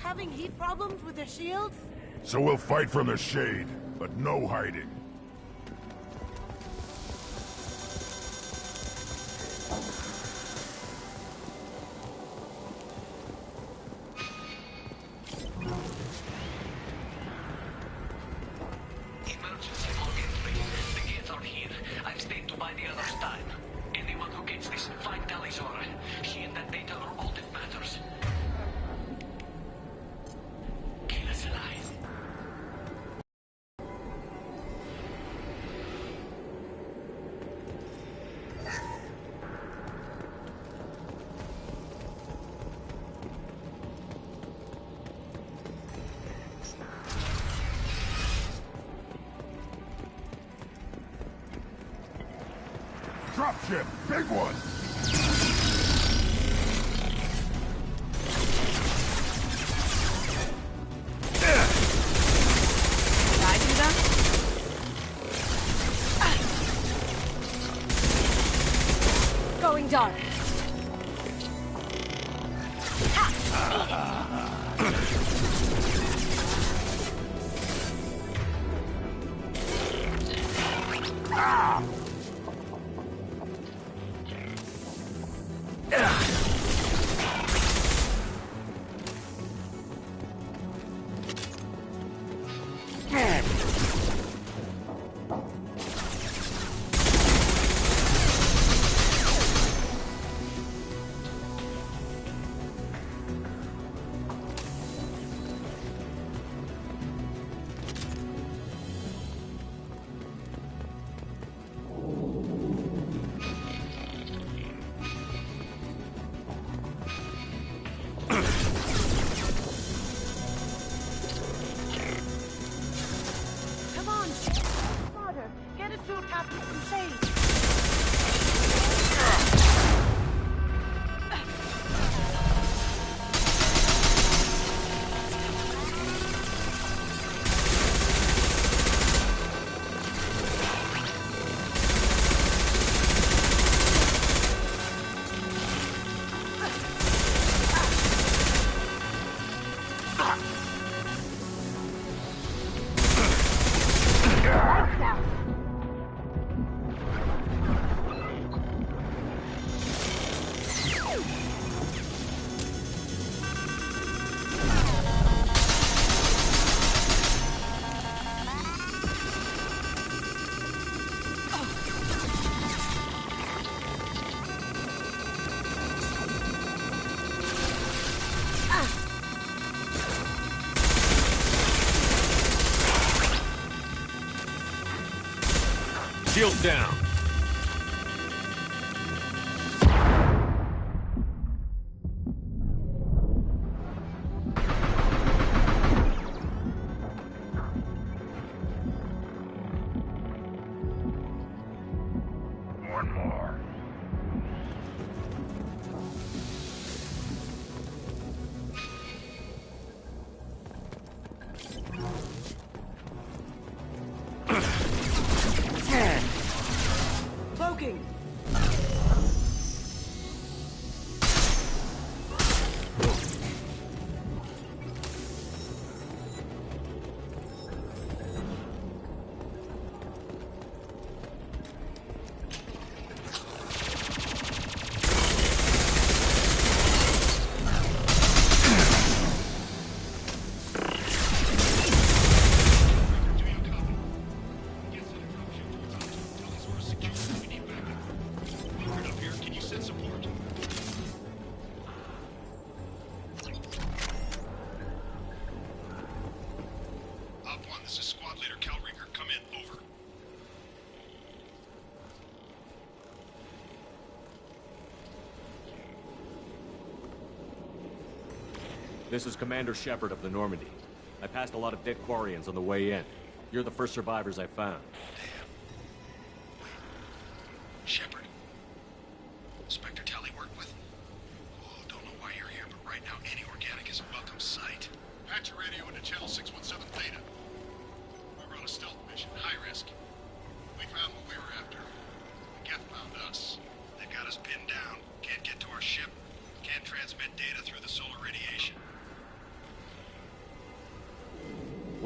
having heat problems with their shields? So we'll fight from the shade, but no hiding. Dropship, big one! Did I do that? Going dark. Ah! Get it to a captain from shade. Shields down. One more. Cloaking. This is Squad Leader Cal Reeker. Come in. Over. This is Commander Shepard of the Normandy. I passed a lot of dead Quarians on the way in. You're the first survivors I found. Damn. Wait. Shepard? Inspector Tally worked with? Oh, don't know why you're here, but right now any organic is a welcome sight. Patch your radio into channel 617 Theta. We were on a stealth mission, high risk. We found what we were after. The Geth found us. They got us pinned down. Can't get to our ship. Can't transmit data through the solar radiation.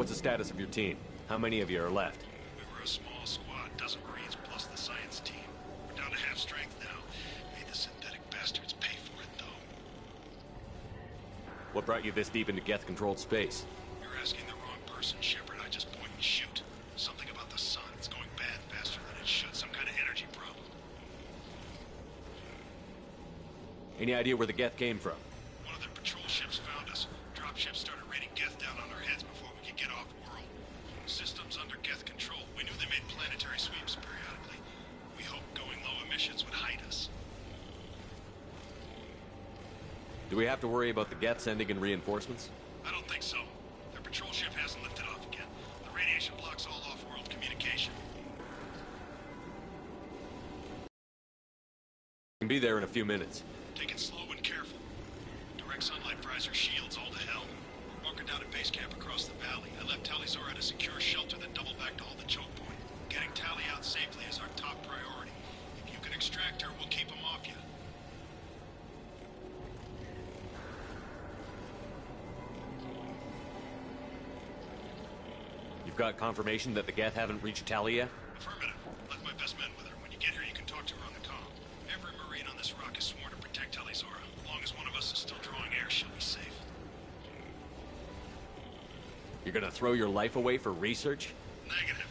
What's the status of your team? How many of you are left? We were a small squad, dozen Marines plus the science team. We're down to half strength now. Made the synthetic bastards pay for it, though. What brought you this deep into Geth-controlled space? You're asking the wrong person, Shepard. I just point and shoot. Something about the sun. It's going bad faster than it should. Some kind of energy problem. Any idea where the Geth came from? One of their patrol ships found us. Dropships started raining Geth down on our heads before we could get off-world. Systems under Geth control. We knew they made planetary sweeps periodically. We hoped going low emissions would hide us. Do we have to worry about the Geth sending in reinforcements? I don't think so. Their patrol ship hasn't lifted off again. The radiation blocks all off-world communication. We'll be there in a few minutes. Take it slow and careful. Direct sunlight fries our shields all to hell. We're bunkered down at base camp across the valley. I left Talizora at a secure shelter that doubled back to hold the choke point. Getting Tally out safely is our top priority. If you can extract her, we'll keep them off you. You've got confirmation that the Geth haven't reached Tally yet? Affirmative. Left my best men with her. When you get here, you can talk to her on the comm. Every Marine on this rock is sworn to protect Talizora. As long as one of us is still drawing air, she'll be safe. You're gonna throw your life away for research? Negative.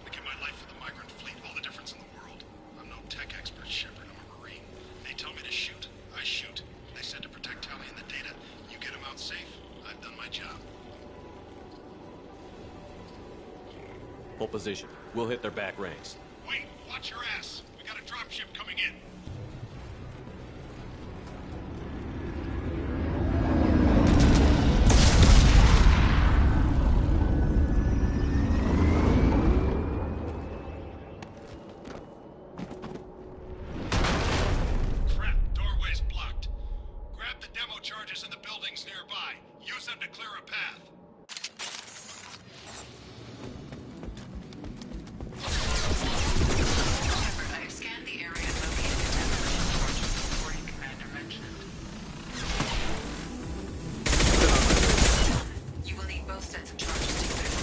I give my life for the migrant fleet, all the difference in the world. I'm no tech expert, Shepard. I'm a Marine. They tell me to shoot. I shoot. They said to protect Tally and the data. You get them out safe. I've done my job. Full position. We'll hit their back ranks. Wait, watch your ass. We got a dropship coming in. Crap, doorway's blocked. Grab the demo charges in the buildings nearby. Use them to clear a path. Shepard, I have scanned the area and located the demolition charges the reporting commander mentioned. You will need both sets of charges to clear the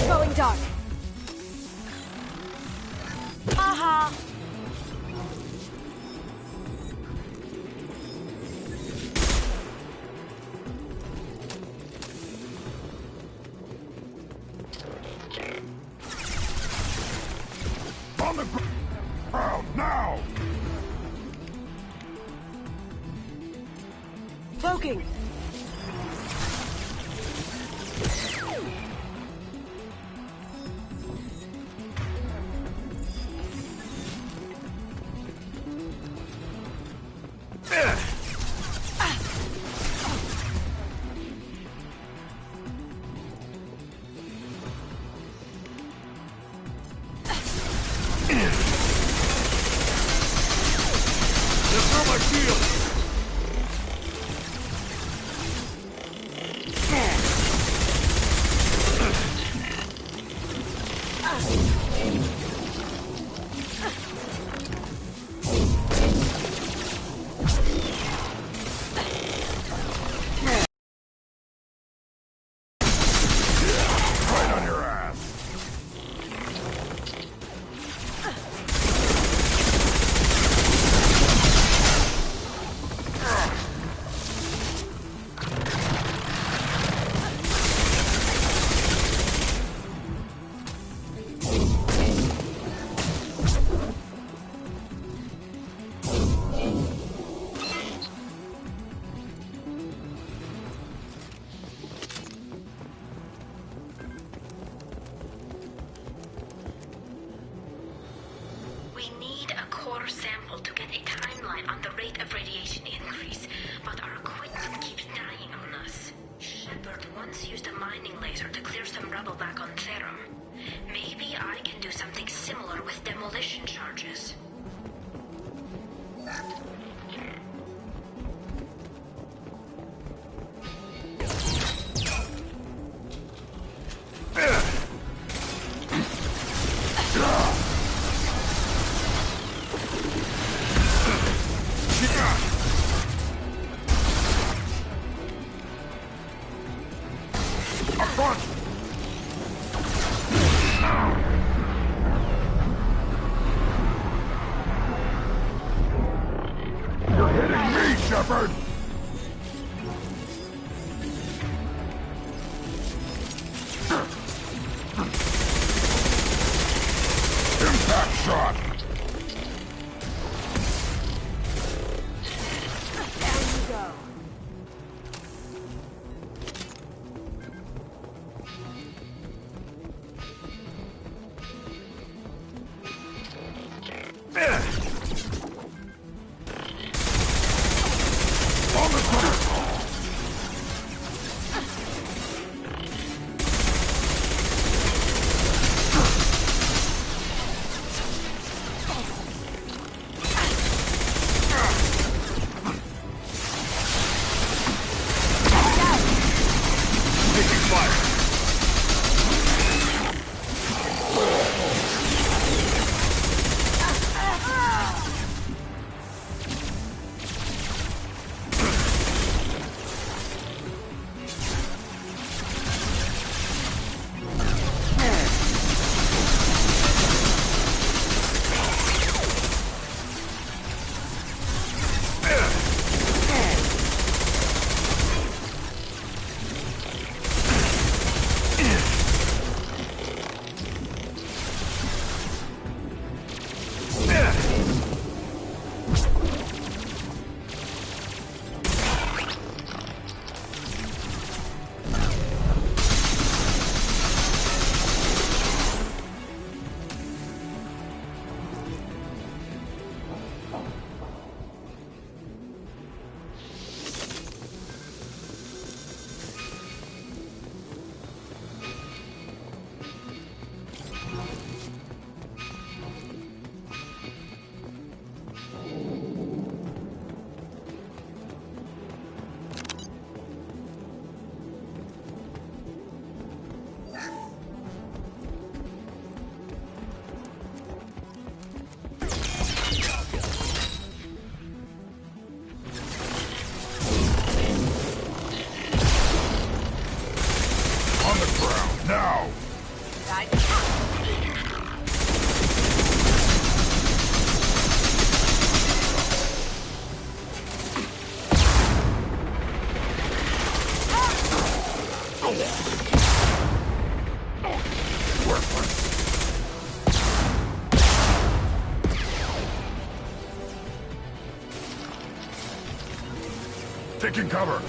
Going dark. Aha! On the ground, now! Cloaking. Throw my shield! Right on your ass! We need a core sample to get a time timeline on the rate of radiation increase, but our equipment keeps dying on us. Shepard once used a mining laser to clear some rubble back on Therum. Maybe I can do something similar with demolition charges. You're hitting me, Shepard! Impact shot! There you go. On the ground! Taking fire! On the ground, now! Worthless. Taking cover!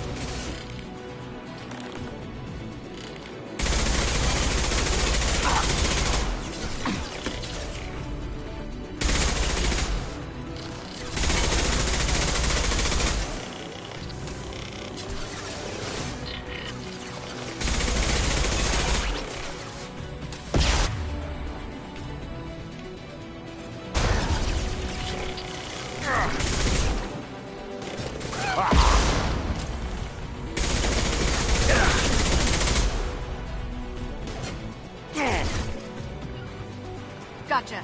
Gotcha.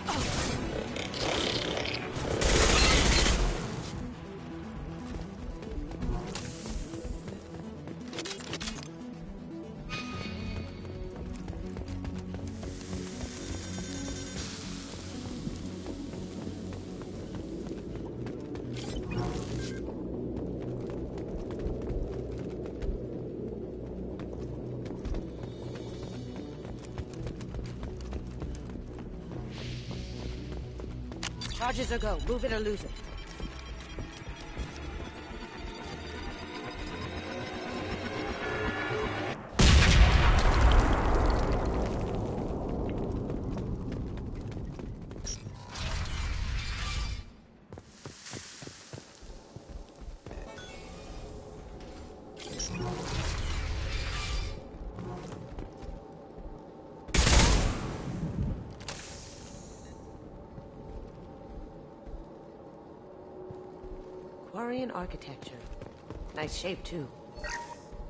Charges a go. Move it or lose it. Quarian architecture. Nice shape, too.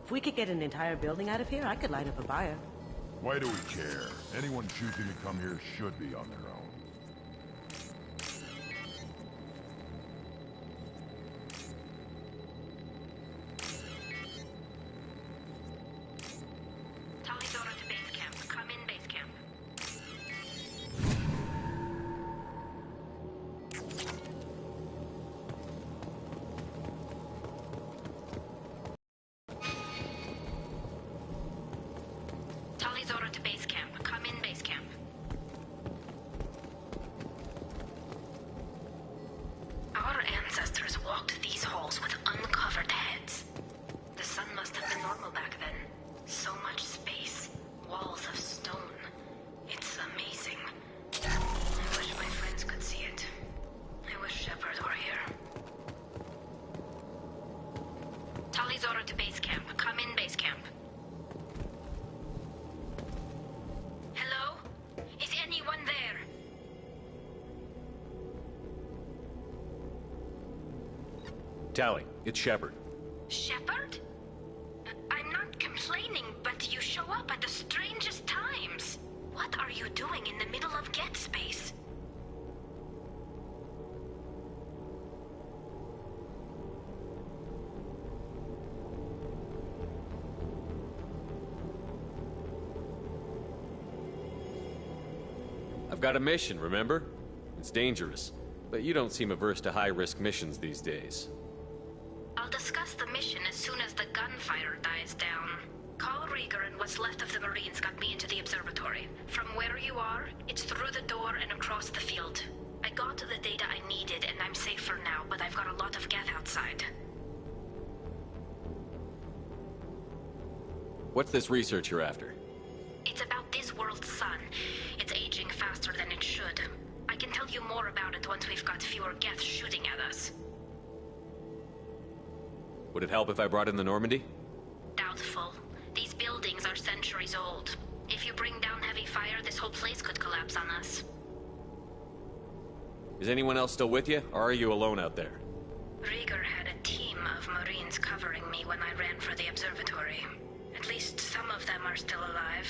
If we could get an entire building out of here, I could light up a fire. Why do we care? Anyone choosing to come here should be on their own. Talidora to base camp. Come in base camp. Talidora to base camp. Come in base camp. Our ancestors walked these halls with uncovered heads. The sun must have been normal back then. So much space. Walls of stone. It's amazing. I wish my friends could see it. I wish Shepard were here. Talidora to base camp. Come in base camp. Hello? Is anyone there? Tally, it's Shepard. Shepard? I'm not complaining, but you show up at the strangest times. What are you doing in the middle of Get Space? I've got a mission, remember? It's dangerous, but you don't seem averse to high-risk missions these days. I'll discuss the mission as soon as the gunfire dies down. Call Rieger and what's left of the Marines got me into the observatory. From where you are, it's through the door and across the field. I got the data I needed and I'm safe for now, but I've got a lot of geth outside. What's this research you're after? It's about this world's sun. It's aging faster than it should. I can tell you more about it once we've got fewer geth shooting at us. Would it help if I brought in the Normandy? Doubtful. These buildings are centuries old. If you bring down heavy fire, this whole place could collapse on us. Is anyone else still with you, or are you alone out there? Rieger had a team of Marines covering me when I ran for the observatory. At least some of them are still alive.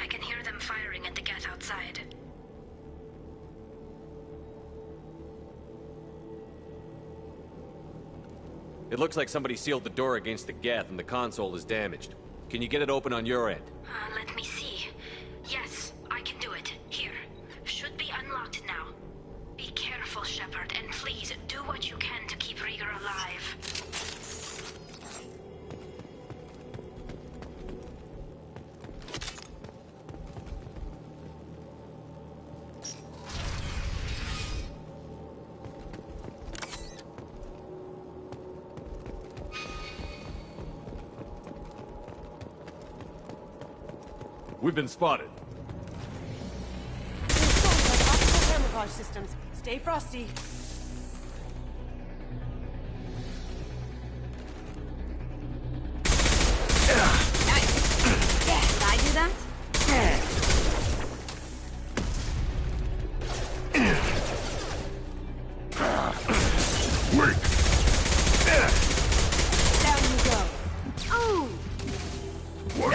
I can hear them firing at the geth outside. It looks like somebody sealed the door against the geth and the console is damaged. Can you get it open on your end? Let me see. Yes, I can do it. Here. Should be unlocked now. Be careful, Shepard, and please do what you can to keep Rieger alive. We've been spotted. Optical camouflage systems. Stay frosty. Nice. Yeah, did I do that? Wait! Down you go. Oh! What?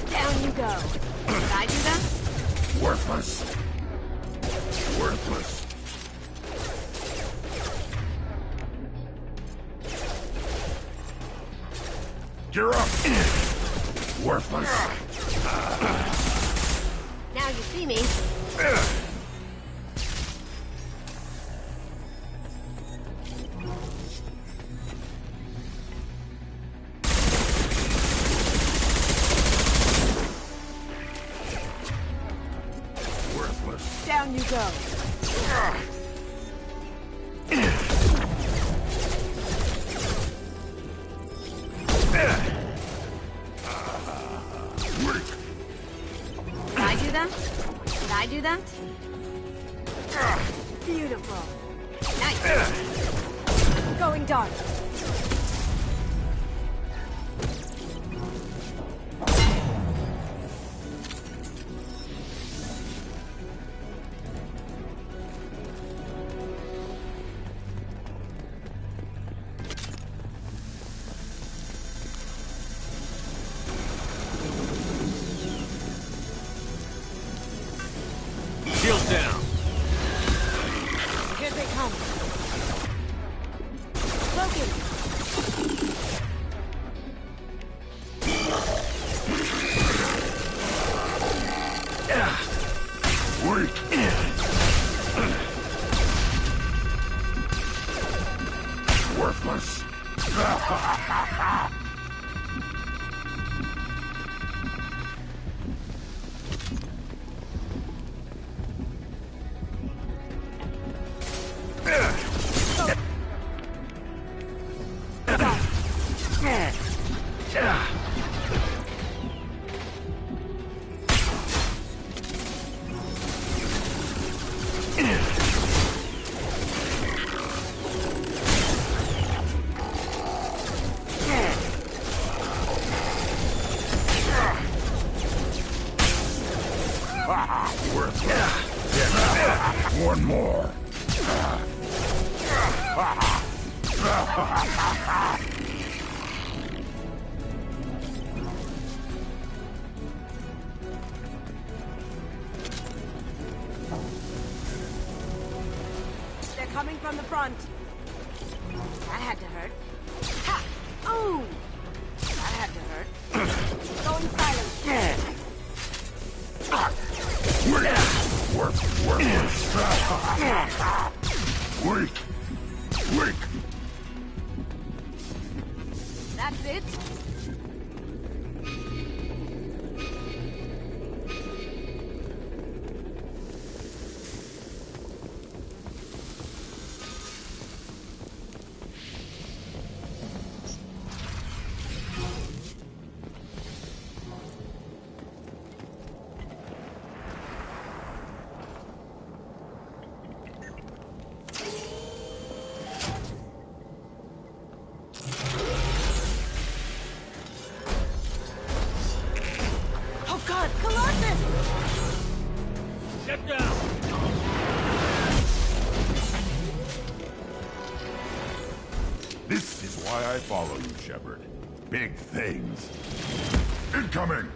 Down you go. Did I do that? Worthless. Worthless. Gear up! Worthless. Now you see me. Worthless. Down you go. Did I do that? Did I do that? Beautiful. Nice. Going dark. Shields down. Here they come. Logan! Wait! Worthless! One more. They're coming from the front. That had to hurt. Ha! Oh! That had to hurt. Going silent. Worthless. Weak. Weak. That's it? Oh God, Colossus! Step down. This is why I follow you, Shepard. Big things. Incoming!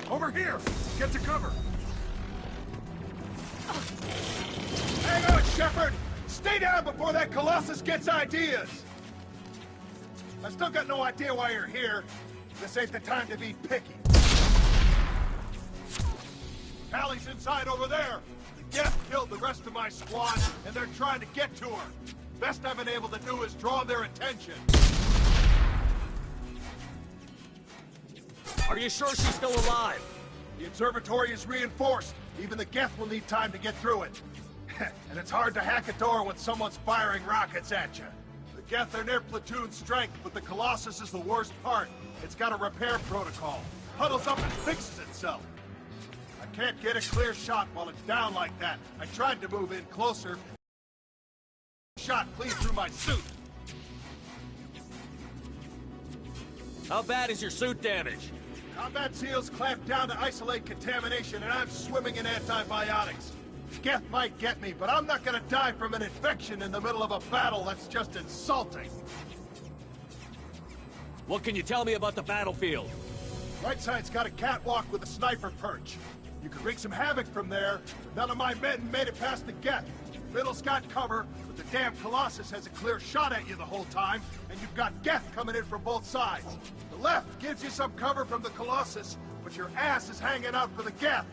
Over here! Get to cover! Hang on, Shepard! Stay down before that Colossus gets ideas! I still got no idea why you're here. This ain't the time to be picky. Allie's inside over there. The Geth killed the rest of my squad, and they're trying to get to her. Best I've been able to do is draw their attention. Are you sure she's still alive? The observatory is reinforced. Even the Geth will need time to get through it. And it's hard to hack a door when someone's firing rockets at you. The Geth are near platoon strength, but the Colossus is the worst part. It's got a repair protocol. Huddles up and fixes itself. I can't get a clear shot while it's down like that. I tried to move in closer. Shot clean through my suit. How bad is your suit damaged? Combat seals clamped down to isolate contamination, and I'm swimming in antibiotics. Geth might get me, but I'm not gonna die from an infection in the middle of a battle. That's just insulting. What can you tell me about the battlefield? Right side's got a catwalk with a sniper perch. You could wreak some havoc from there, but none of my men made it past the Geth. Middle's got cover, but the damn Colossus has a clear shot at you the whole time, and you've got Geth coming in from both sides. The left gives you some cover from the Colossus, but your ass is hanging out for the Geth.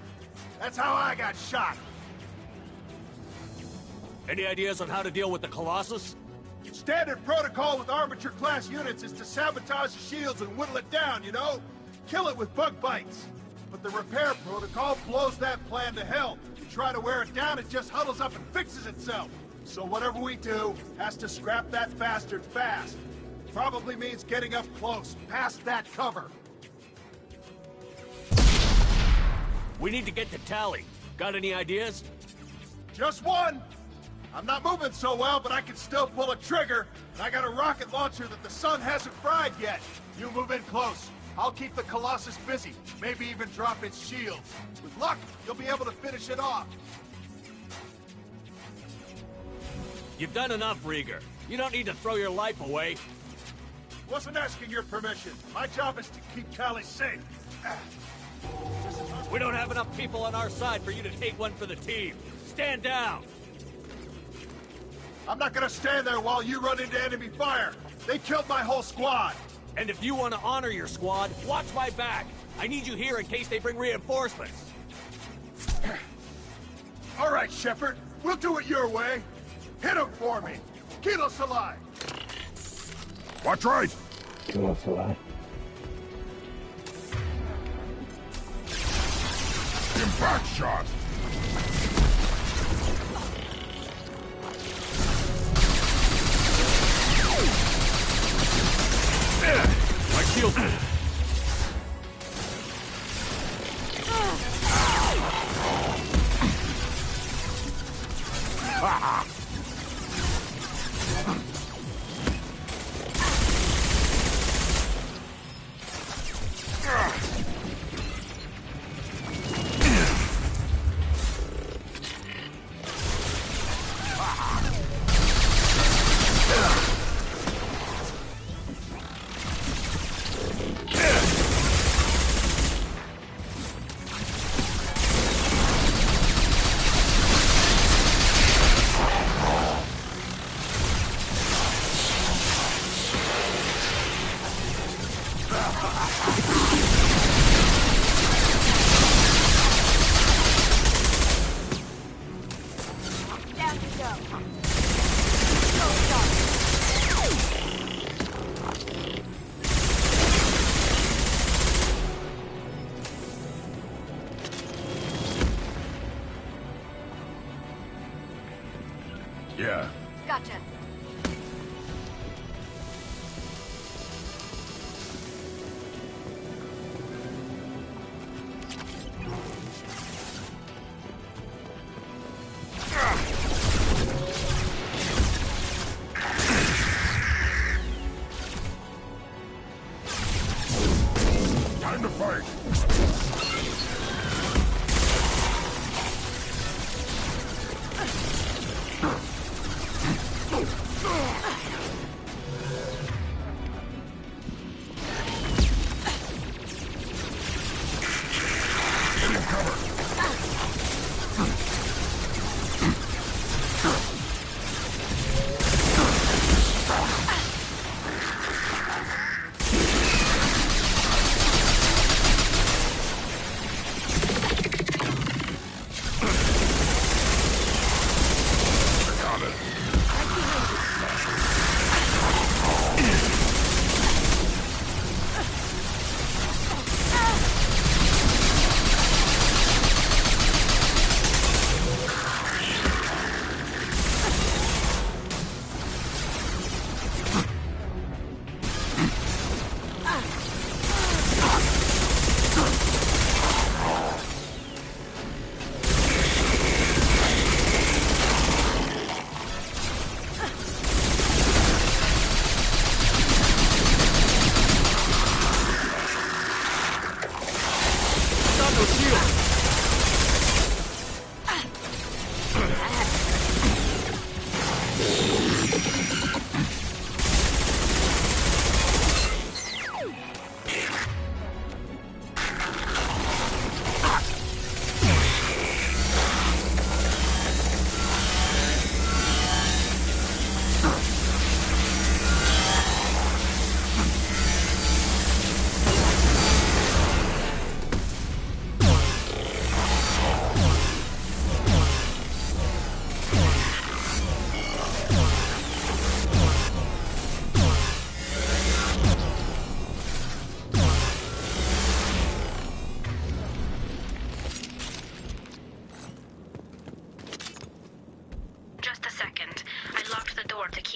That's how I got shot. Any ideas on how to deal with the Colossus? Standard protocol with armature-class units is to sabotage the shields and whittle it down, you know? Kill it with bug bites. But the repair protocol blows that plan to hell. You try to wear it down, it just huddles up and fixes itself. So whatever we do has to scrap that bastard fast. Probably means getting up close, past that cover. We need to get to Tally. Got any ideas? Just one! I'm not moving so well, but I can still pull a trigger, and I got a rocket launcher that the sun hasn't fried yet. You move in close. I'll keep the Colossus busy, maybe even drop its shields. With luck, you'll be able to finish it off. You've done enough, Rieger. You don't need to throw your life away. Wasn't asking your permission. My job is to keep Tally safe. We don't have enough people on our side for you to take one for the team. Stand down! I'm not gonna stand there while you run into enemy fire. They killed my whole squad. And if you want to honor your squad, watch my back. I need you here in case they bring reinforcements. All right, Shepard. We'll do it your way. Hit him for me. Kilo Salai. Watch right! Impact shot! My shield. Down you go. Go start. Yeah. Gotcha. Time to fight!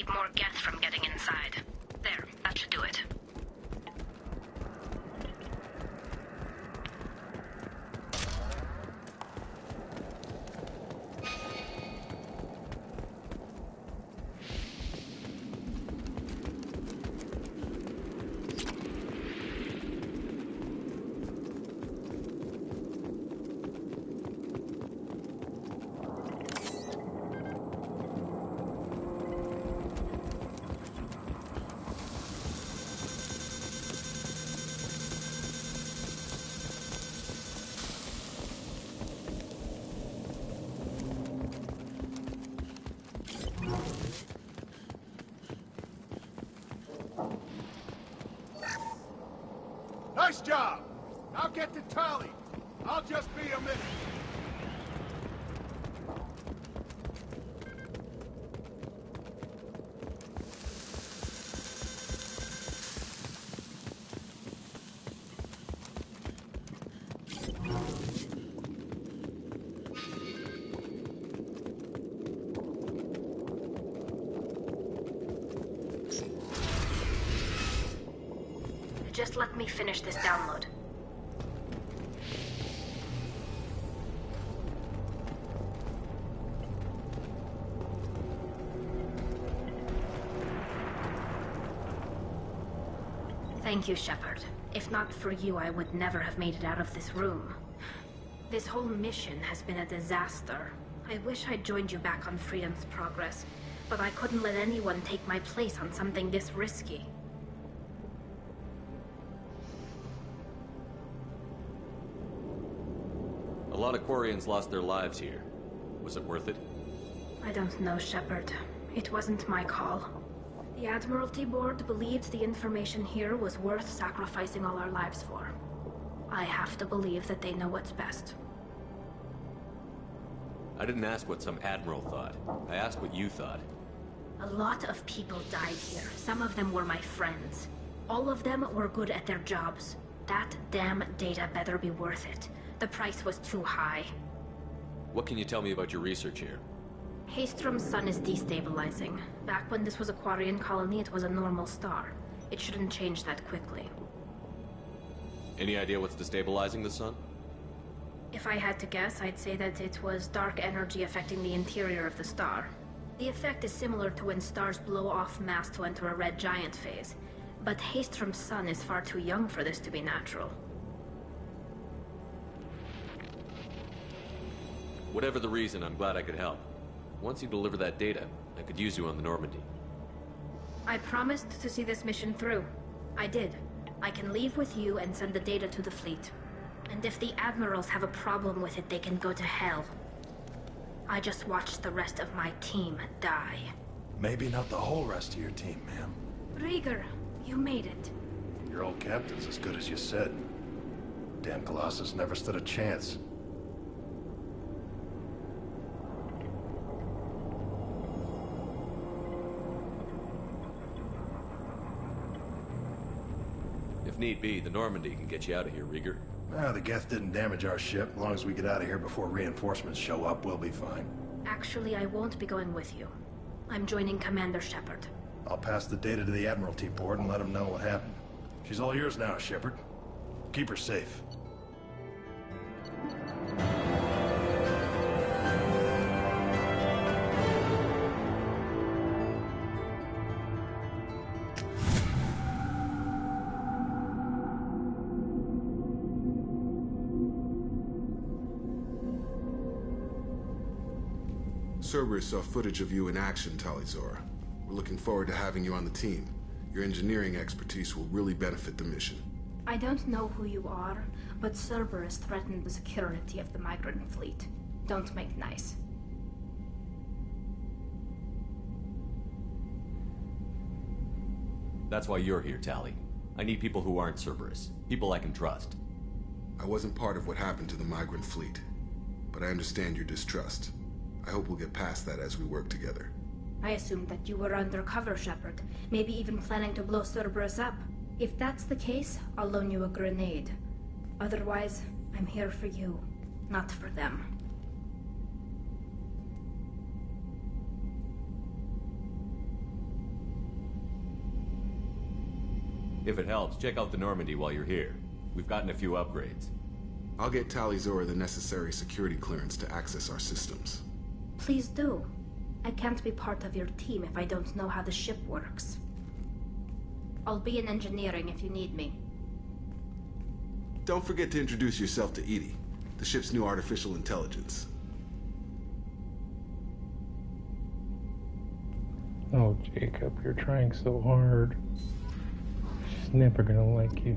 keep more Geth from getting inside. There, that should do it. Nice job! Now get to Tali. I'll just be a minute. Just let me finish this download. Thank you, Shepard. If not for you, I would never have made it out of this room. This whole mission has been a disaster. I wish I'd joined you back on Freedom's Progress, but I couldn't let anyone take my place on something this risky. A lot of Quarians lost their lives here. Was it worth it? I don't know, Shepard. It wasn't my call. The Admiralty Board believed the information here was worth sacrificing all our lives for. I have to believe that they know what's best. I didn't ask what some admiral thought. I asked what you thought. A lot of people died here. Some of them were my friends. All of them were good at their jobs. That damn data better be worth it. The price was too high. What can you tell me about your research here? Haystrom's sun is destabilizing. Back when this was a Quarian colony, it was a normal star. It shouldn't change that quickly. Any idea what's destabilizing the sun? If I had to guess, I'd say that it was dark energy affecting the interior of the star. The effect is similar to when stars blow off mass to enter a red giant phase. But Haystrom's sun is far too young for this to be natural. Whatever the reason, I'm glad I could help. Once you deliver that data, I could use you on the Normandy. I promised to see this mission through. I did. I can leave with you and send the data to the fleet. And if the admirals have a problem with it, they can go to hell. I just watched the rest of my team die. Maybe not the whole rest of your team, ma'am. Rieger, you made it. Your old captain's as good as you said. Damn Colossus never stood a chance. If need be, the Normandy can get you out of here, Rieger. The Geth didn't damage our ship. As long as we get out of here before reinforcements show up, we'll be fine. Actually, I won't be going with you. I'm joining Commander Shepard. I'll pass the data to the Admiralty Board and let them know what happened. She's all yours now, Shepard. Keep her safe. Cerberus saw footage of you in action, Talizor. We're looking forward to having you on the team. Your engineering expertise will really benefit the mission. I don't know who you are, but Cerberus threatened the security of the migrant fleet. Don't make nice. That's why you're here, Tali. I need people who aren't Cerberus. People I can trust. I wasn't part of what happened to the migrant fleet, but I understand your distrust. I hope we'll get past that as we work together. I assumed that you were undercover, Shepard. Maybe even planning to blow Cerberus up. If that's the case, I'll loan you a grenade. Otherwise, I'm here for you, not for them. If it helps, check out the Normandy while you're here. We've gotten a few upgrades. I'll get Talizora the necessary security clearance to access our systems. Please do. I can't be part of your team if I don't know how the ship works. I'll be in engineering if you need me. Don't forget to introduce yourself to Edie, the ship's new artificial intelligence. Oh, Jacob, you're trying so hard. She's never gonna like you.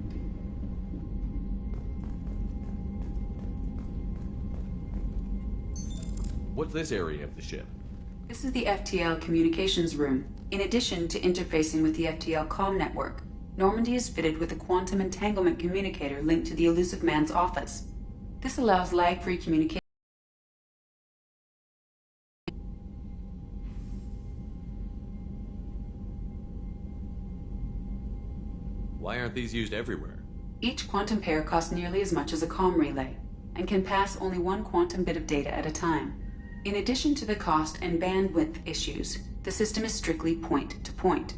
What's this area of the ship? This is the FTL communications room. In addition to interfacing with the FTL comm network, Normandy is fitted with a quantum entanglement communicator linked to the Elusive Man's office. This allows lag-free communication. Why aren't these used everywhere? Each quantum pair costs nearly as much as a comm relay, and can pass only one quantum bit of data at a time. In addition to the cost and bandwidth issues, the system is strictly point-to-point.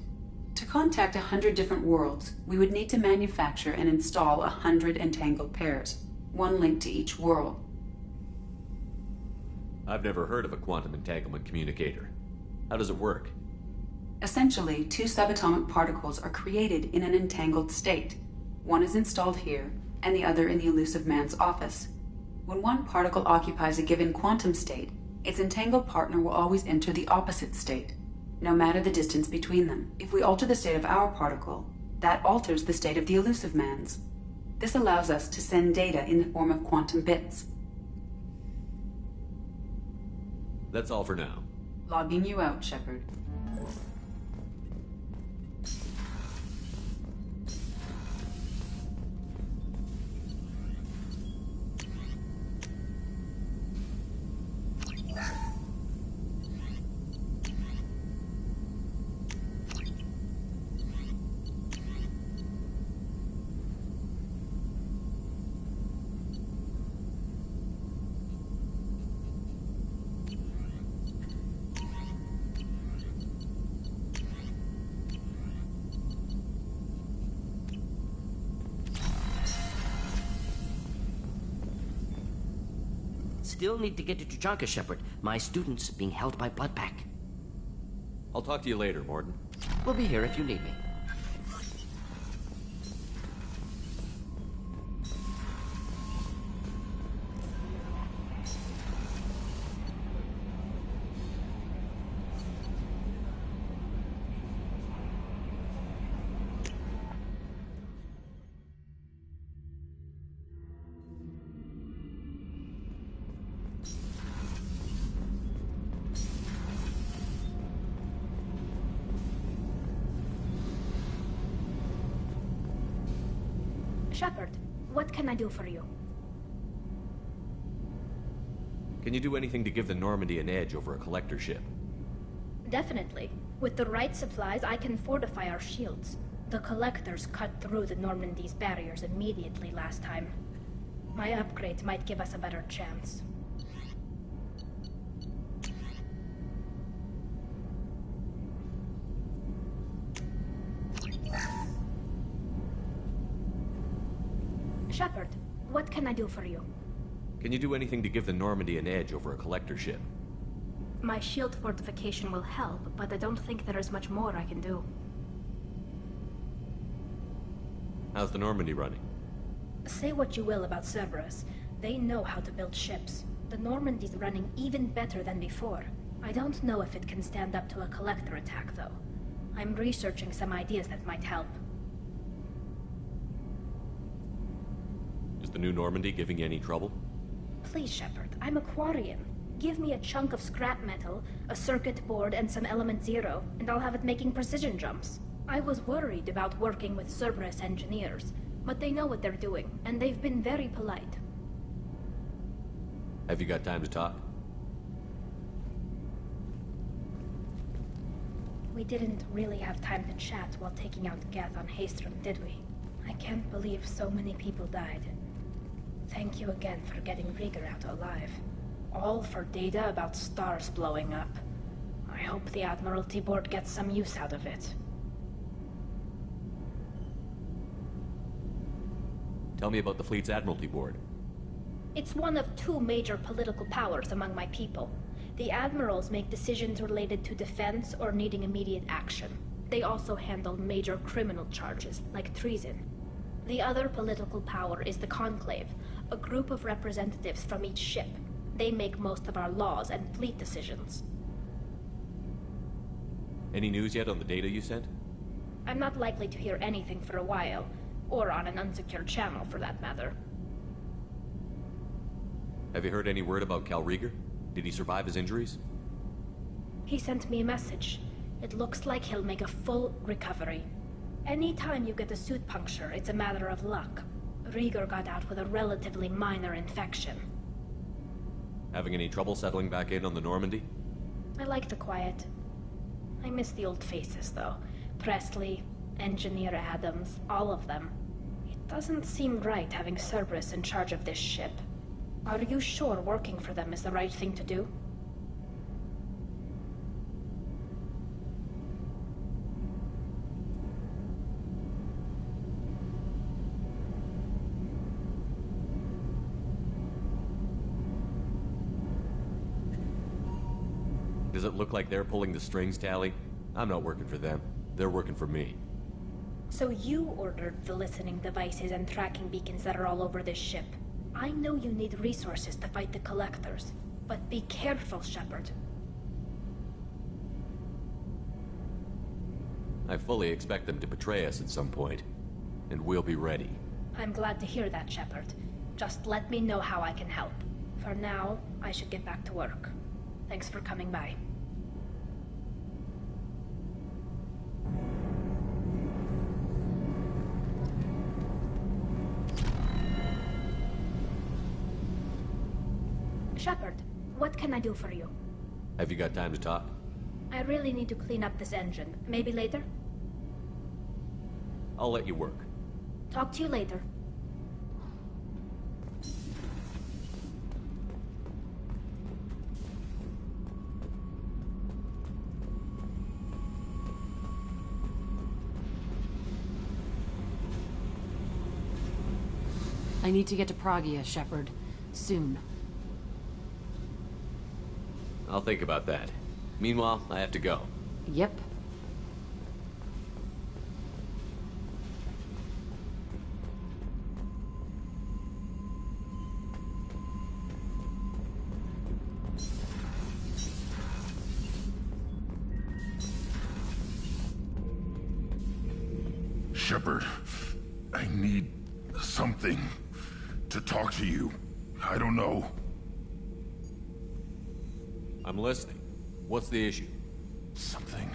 To contact 100 different worlds, we would need to manufacture and install 100 entangled pairs, one link to each world. I've never heard of a quantum entanglement communicator. How does it work? Essentially, two subatomic particles are created in an entangled state. One is installed here, and the other in the Elusive Man's office. When one particle occupies a given quantum state, its entangled partner will always enter the opposite state, no matter the distance between them. If we alter the state of our particle, that alters the state of the Elusive Man's. This allows us to send data in the form of quantum bits. That's all for now. Logging you out, Shepard. Still need to get to Tuchanka, Shepard. My student's being held by Bloodpack. I'll talk to you later, Morton. We'll be here if you need me. Shepard, what can I do for you? Can you do anything to give the Normandy an edge over a collector ship? Definitely. With the right supplies, I can fortify our shields. The collectors cut through the Normandy's barriers immediately last time. My upgrades might give us a better chance. Shepard, what can I do for you? Can you do anything to give the Normandy an edge over a collector ship? My shield fortification will help, but I don't think there is much more I can do. How's the Normandy running? Say what you will about Cerberus. They know how to build ships. The Normandy's running even better than before. I don't know if it can stand up to a collector attack, though. I'm researching some ideas that might help. Is the new Normandy giving you any trouble? Please, Shepard, I'm a Quarian. Give me a chunk of scrap metal, a circuit board, and some element zero, and I'll have it making precision jumps. I was worried about working with Cerberus engineers, but they know what they're doing, and they've been very polite. Have you got time to talk? We didn't really have time to chat while taking out Geth on Haestrom, did we? I can't believe so many people died. Thank you again for getting Rieger out alive. All for data about stars blowing up. I hope the Admiralty Board gets some use out of it. Tell me about the fleet's Admiralty Board. It's one of two major political powers among my people. The admirals make decisions related to defense or needing immediate action. They also handle major criminal charges, like treason. The other political power is the Conclave, a group of representatives from each ship. They make most of our laws and fleet decisions. Any news yet on the data you sent? I'm not likely to hear anything for a while, or on an unsecured channel for that matter. Have you heard any word about Cal Rieger? Did he survive his injuries? He sent me a message. It looks like he'll make a full recovery. Anytime you get a suit puncture, it's a matter of luck. Rieger got out with a relatively minor infection. Having any trouble settling back in on the Normandy? I like the quiet. I miss the old faces, though. Presley, Engineer Adams, all of them. It doesn't seem right having Cerberus in charge of this ship. Are you sure working for them is the right thing to do? Does it look like they're pulling the strings, Tally? I'm not working for them. They're working for me. So you ordered the listening devices and tracking beacons that are all over this ship. I know you need resources to fight the Collectors, but be careful, Shepard. I fully expect them to betray us at some point, and we'll be ready. I'm glad to hear that, Shepard. Just let me know how I can help. For now, I should get back to work. Thanks for coming by. Shepard, what can I do for you? Have you got time to talk? I really need to clean up this engine. Maybe later? I'll let you work. Talk to you later. I need to get to Pragia, Shepard. Soon. I'll think about that. Meanwhile, I have to go. Yep. Shepard, I need something to talk to you. I don't know. I'm listening. What's the issue? Something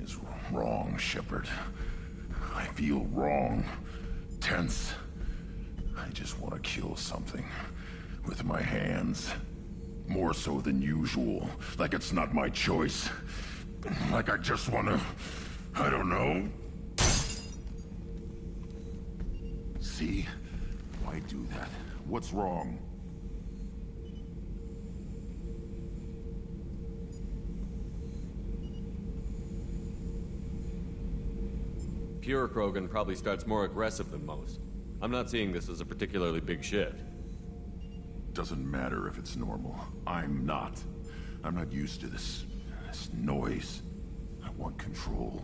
is wrong, Shepard. I feel wrong. Tense. I just want to kill something. With my hands. More so than usual. Like it's not my choice. Like I just want to... I don't know. See? Why do that? What's wrong? Pure Krogan probably starts more aggressive than most. I'm not seeing this as a particularly big shift. Doesn't matter if it's normal. I'm not. I'm not used to this noise. I want control.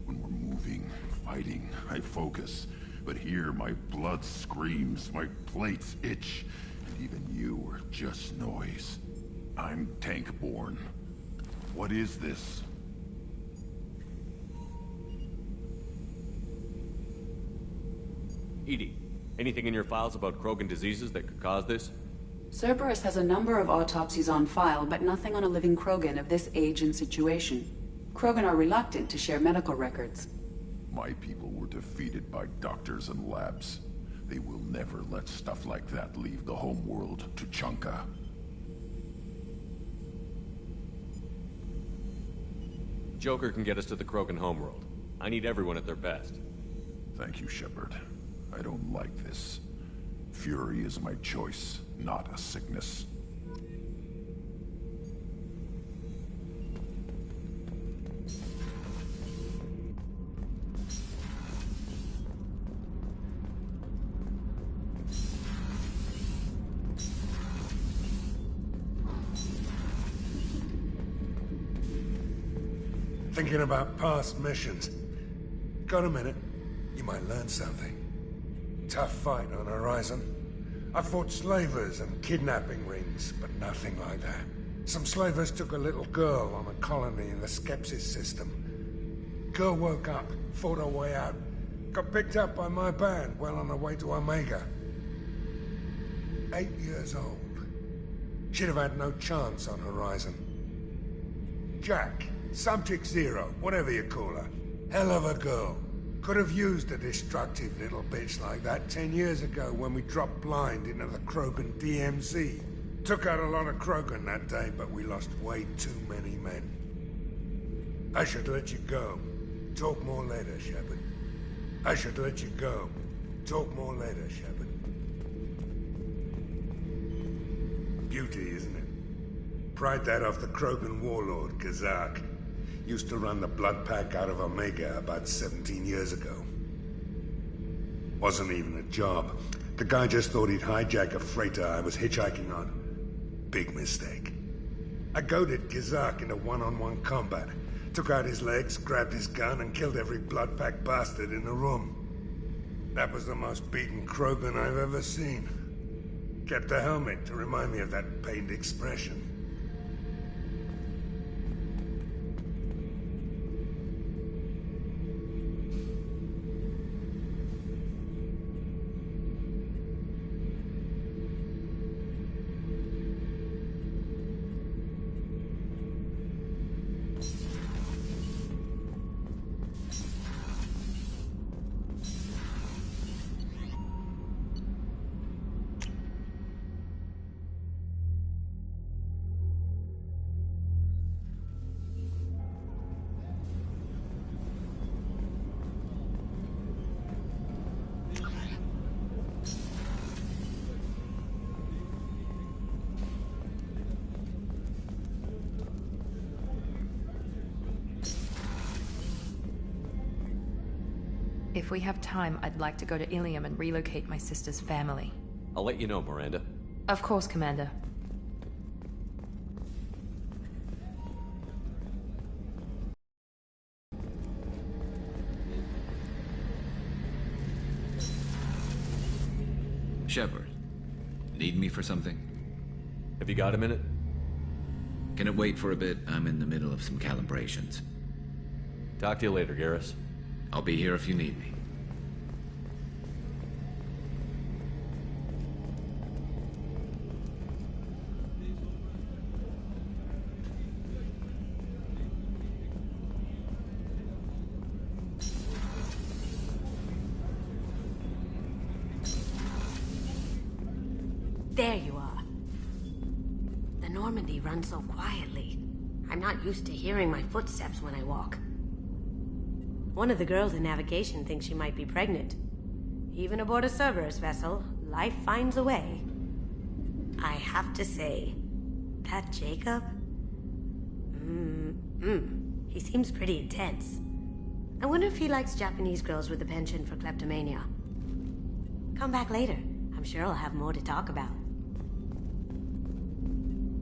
When we're moving, fighting, I focus. But here, my blood screams, my plates itch, and even you are just noise. I'm tank-born. What is this? EDI, anything in your files about Krogan diseases that could cause this? Cerberus has a number of autopsies on file, but nothing on a living Krogan of this age and situation. Krogan are reluctant to share medical records. My people were defeated by doctors and labs. They will never let stuff like that leave the homeworld to Chunka. Joker can get us to the Krogan homeworld. I need everyone at their best. Thank you, Shepard. I don't like this. Fury is my choice, not a sickness. Thinking about past missions. Got a minute? You might learn something. Tough fight on Horizon. I fought slavers and kidnapping rings, but nothing like that. Some slavers took a little girl on a colony in the Skepsis system. Girl woke up, fought her way out, got picked up by my band well on her way to Omega. 8 years old. She'd have had no chance on Horizon. Jack, Subject Zero, whatever you call her. Hell of a girl. Could have used a destructive little bitch like that 10 years ago when we dropped blind into the Krogan DMZ. Took out a lot of Krogan that day, but we lost way too many men. I should let you go. Talk more later, Shepard. I should let you go. Talk more later, Shepard. Beauty, isn't it? Pried that off the Krogan warlord, Kazak. Used to run the Blood Pack out of Omega about 17 years ago. Wasn't even a job. The guy just thought he'd hijack a freighter I was hitchhiking on. Big mistake. I goaded Kazak into one-on-one combat. Took out his legs, grabbed his gun, and killed every Blood Pack bastard in the room. That was the most beaten Krogan I've ever seen. Kept a helmet to remind me of that pained expression. If we have time, I'd like to go to Ilium and relocate my sister's family. I'll let you know, Miranda. Of course, Commander. Shepard, need me for something? Have you got a minute? Can it wait for a bit? I'm in the middle of some calibrations. Talk to you later, Garrus. I'll be here if you need me. There you are. The Normandy runs so quietly. I'm not used to hearing my footsteps when I walk. One of the girls in navigation thinks she might be pregnant. Even aboard a Cerberus vessel, life finds a way. I have to say, that Jacob? He seems pretty intense. I wonder if he likes Japanese girls with a penchant for kleptomania. Come back later. I'm sure I'll have more to talk about.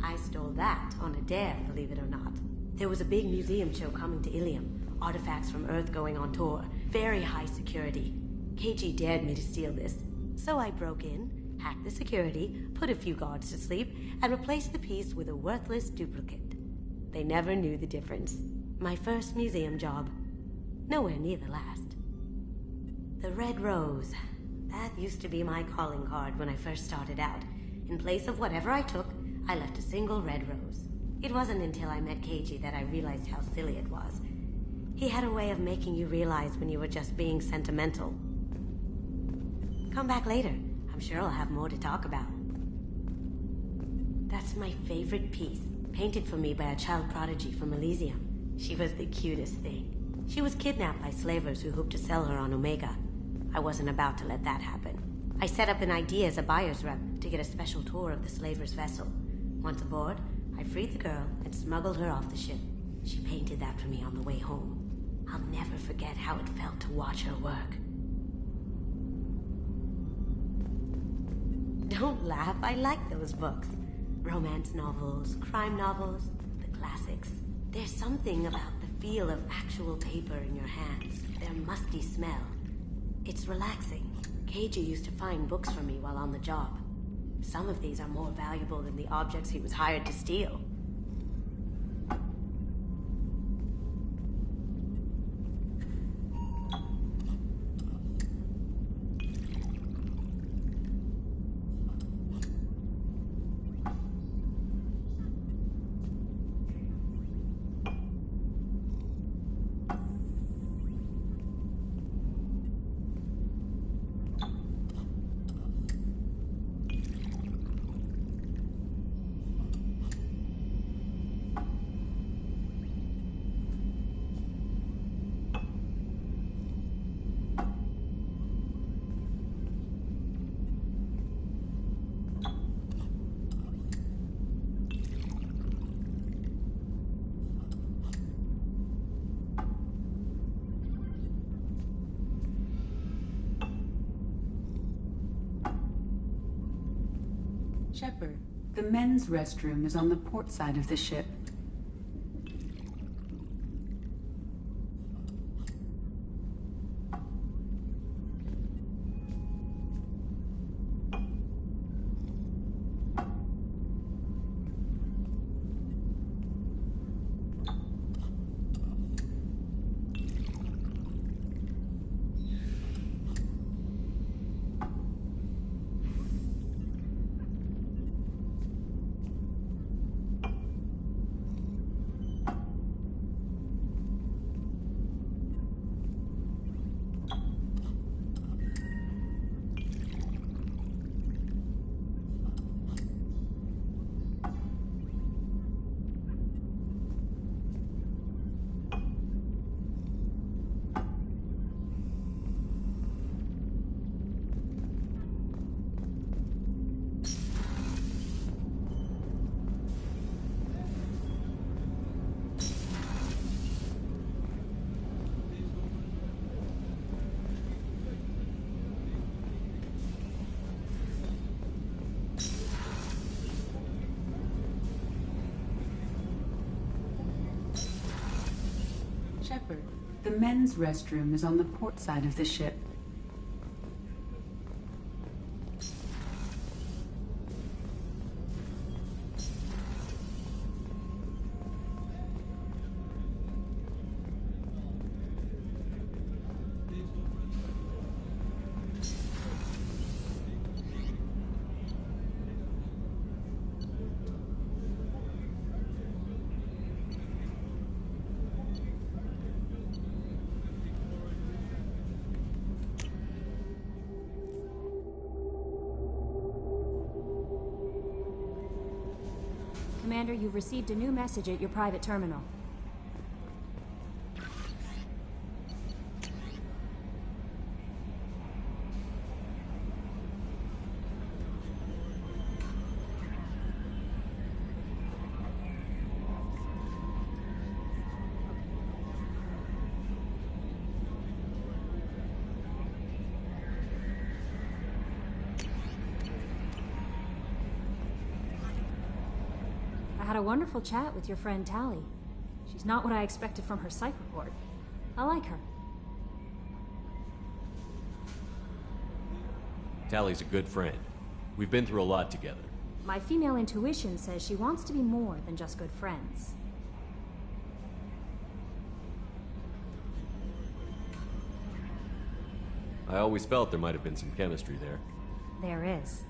I stole that on a dare, believe it or not. There was a big museum show coming to Ilium. Artifacts from Earth going on tour. Very high security. KG dared me to steal this. So I broke in, hacked the security, put a few guards to sleep, and replaced the piece with a worthless duplicate. They never knew the difference. My first museum job. Nowhere near the last. The Red Rose. That used to be my calling card when I first started out. In place of whatever I took, I left a single red rose. It wasn't until I met KG that I realized how silly it was. He had a way of making you realize when you were just being sentimental. Come back later. I'm sure I'll have more to talk about. That's my favorite piece, painted for me by a child prodigy from Elysium. She was the cutest thing. She was kidnapped by slavers who hoped to sell her on Omega. I wasn't about to let that happen. I set up an idea as a buyer's rep to get a special tour of the slaver's vessel. Once aboard, I freed the girl and smuggled her off the ship. She painted that for me on the way home. I'll never forget how it felt to watch her work. Don't laugh, I like those books. Romance novels, crime novels, the classics. There's something about the feel of actual paper in your hands. Their musty smell. It's relaxing. Keiji used to find books for me while on the job. Some of these are more valuable than the objects he was hired to steal. Shepard, the men's restroom is on the port side of the ship. Shepard, the men's restroom is on the port side of the ship. Commander, you've received a new message at your private terminal. I had a wonderful chat with your friend Tally. She's not what I expected from her psych report. I like her. Tally's a good friend. We've been through a lot together. My female intuition says she wants to be more than just good friends. I always felt there might have been some chemistry there. There is.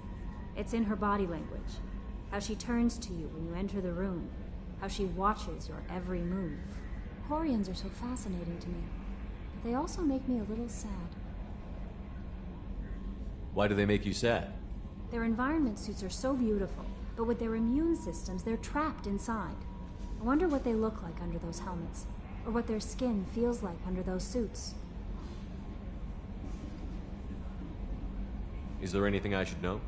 It's in her body language. How she turns to you when you enter the room. How she watches your every move. Quarians are so fascinating to me, but they also make me a little sad. Why do they make you sad? Their environment suits are so beautiful, but with their immune systems, they're trapped inside. I wonder what they look like under those helmets, or what their skin feels like under those suits. Is there anything I should know?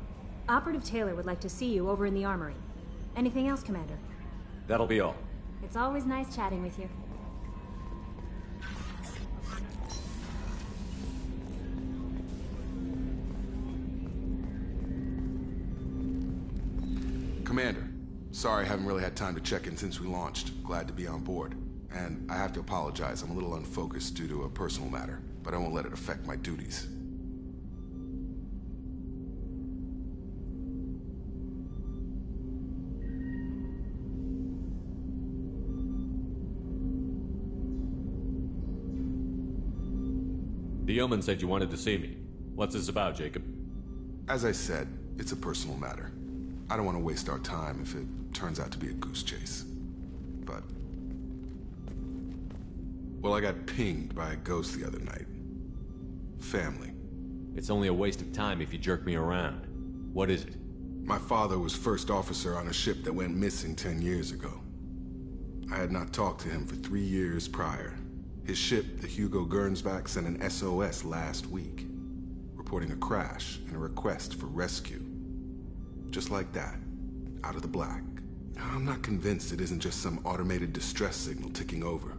Operative Taylor would like to see you over in the armory. Anything else, Commander? That'll be all. It's always nice chatting with you. Commander, Sorry, haven't really had time to check in since we launched. Glad to be on board. And I have to apologize, I'm a little unfocused due to a personal matter, but I won't let it affect my duties. The Yeoman said you wanted to see me. What's this about, Jacob? As I said, it's a personal matter. I don't want to waste our time if it turns out to be a goose chase. But... well, I got pinged by a ghost the other night. Family. It's only a waste of time if you jerk me around. What is it? My father was first officer on a ship that went missing 10 years ago. I had not talked to him for 3 years prior. His ship, the Hugo Gernsback, sent an SOS last week, reporting a crash and a request for rescue. Just like that, out of the black. I'm not convinced it isn't just some automated distress signal ticking over.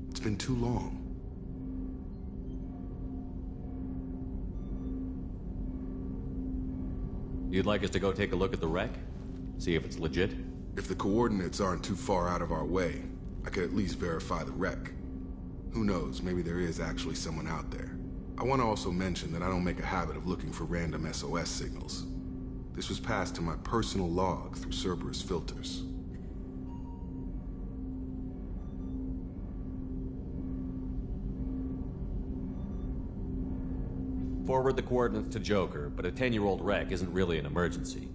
It's been too long. You'd like us to go take a look at the wreck? See if it's legit? If the coordinates aren't too far out of our way, I could at least verify the wreck. Who knows, maybe there is actually someone out there. I want to also mention that I don't make a habit of looking for random SOS signals. This was passed to my personal log through Cerberus filters. Forward the coordinates to Joker, but a 10-year-old wreck isn't really an emergency.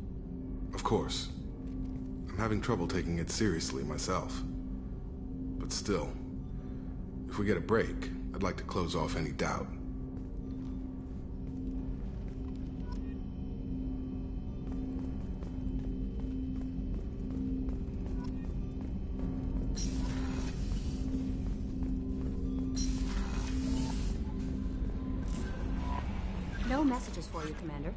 Of course. I'm having trouble taking it seriously myself. But still, if we get a break, I'd like to close off any doubt. No messages for you, Commander.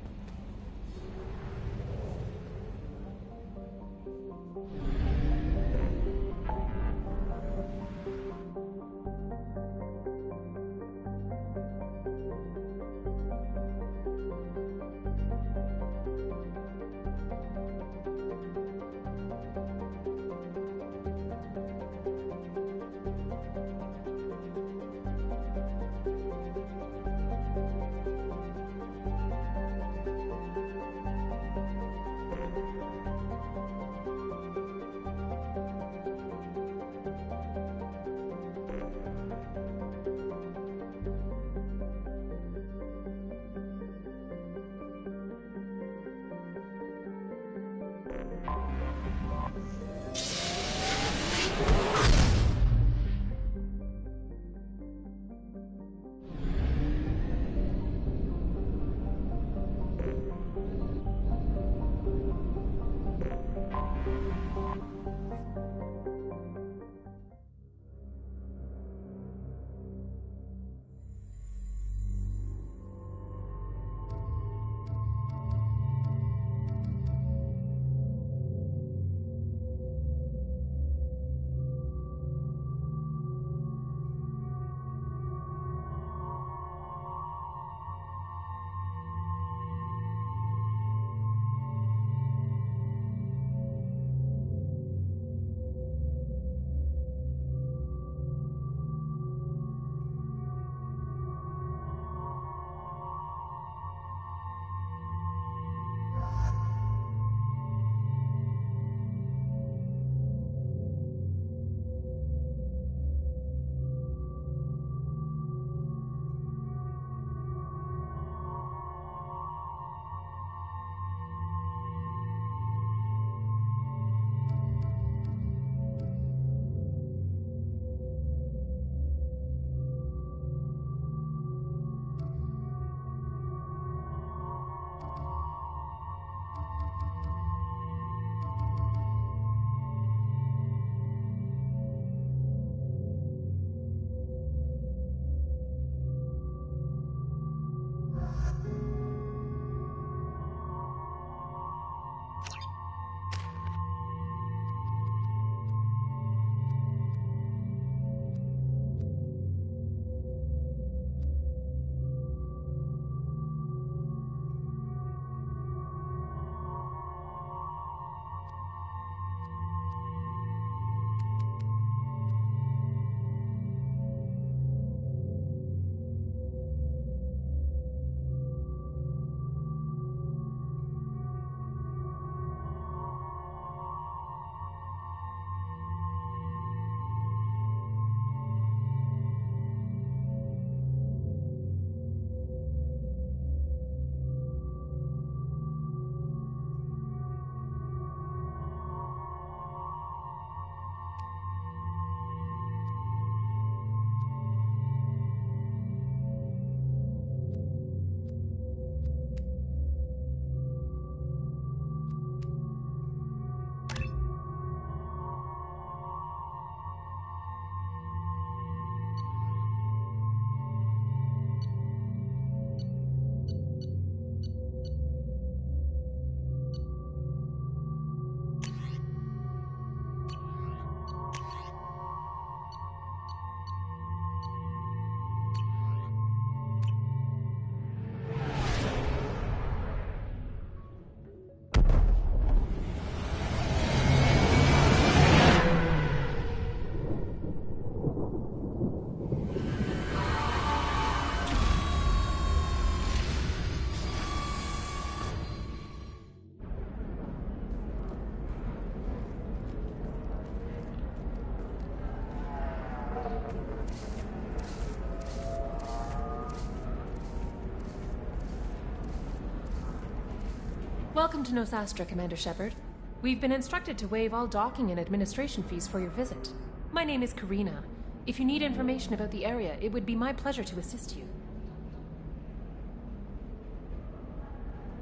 Welcome to Nosastra, Commander Shepard. We've been instructed to waive all docking and administration fees for your visit. My name is Karina. If you need information about the area, it would be my pleasure to assist you.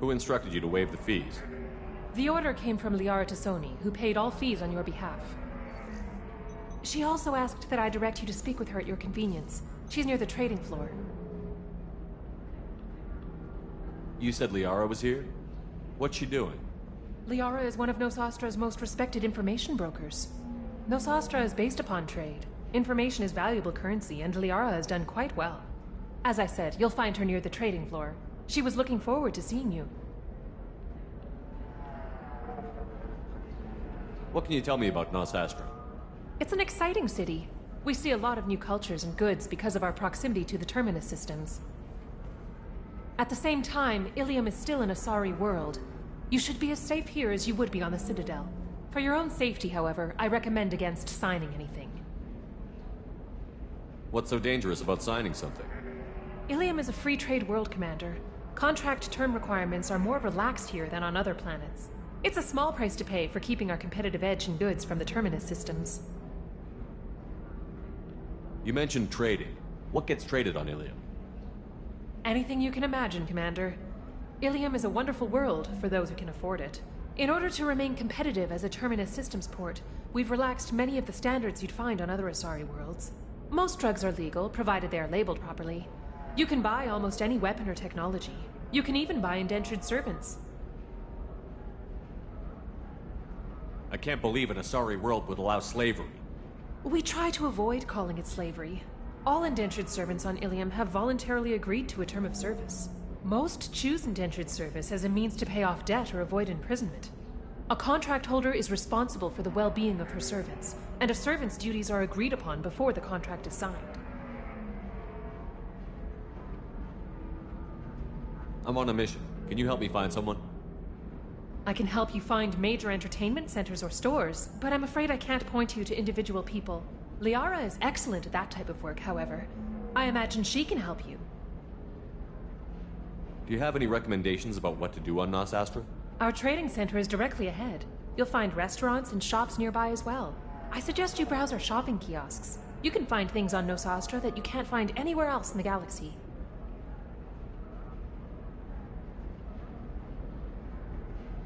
Who instructed you to waive the fees? The order came from Liara Tassoni, who paid all fees on your behalf. She also asked that I direct you to speak with her at your convenience. She's near the trading floor. You said Liara was here? What's she doing? Liara is one of Nosastra's most respected information brokers. Nosastra is based upon trade. Information is valuable currency, and Liara has done quite well. As I said, you'll find her near the trading floor. She was looking forward to seeing you. What can you tell me about Nosastra? It's an exciting city. We see a lot of new cultures and goods because of our proximity to the Terminus systems. At the same time, Ilium is still an Asari world. You should be as safe here as you would be on the Citadel. For your own safety, however, I recommend against signing anything. What's so dangerous about signing something? Ilium is a free trade world, Commander. Contract term requirements are more relaxed here than on other planets. It's a small price to pay for keeping our competitive edge in goods from the Terminus systems. You mentioned trading. What gets traded on Ilium? Anything you can imagine, Commander. Ilium is a wonderful world for those who can afford it. In order to remain competitive as a Terminus systems port, we've relaxed many of the standards you'd find on other Asari worlds. Most drugs are legal, provided they are labeled properly. You can buy almost any weapon or technology. You can even buy indentured servants. I can't believe an Asari world would allow slavery. We try to avoid calling it slavery. All indentured servants on Ilium have voluntarily agreed to a term of service. Most choose indentured service as a means to pay off debt or avoid imprisonment. A contract holder is responsible for the well-being of her servants, and a servant's duties are agreed upon before the contract is signed. I'm on a mission. Can you help me find someone? I can help you find major entertainment centers or stores, but I'm afraid I can't point you to individual people. Liara is excellent at that type of work, however. I imagine she can help you. Do you have any recommendations about what to do on Nosastra? Our trading center is directly ahead. You'll find restaurants and shops nearby as well. I suggest you browse our shopping kiosks. You can find things on Nosastra that you can't find anywhere else in the galaxy.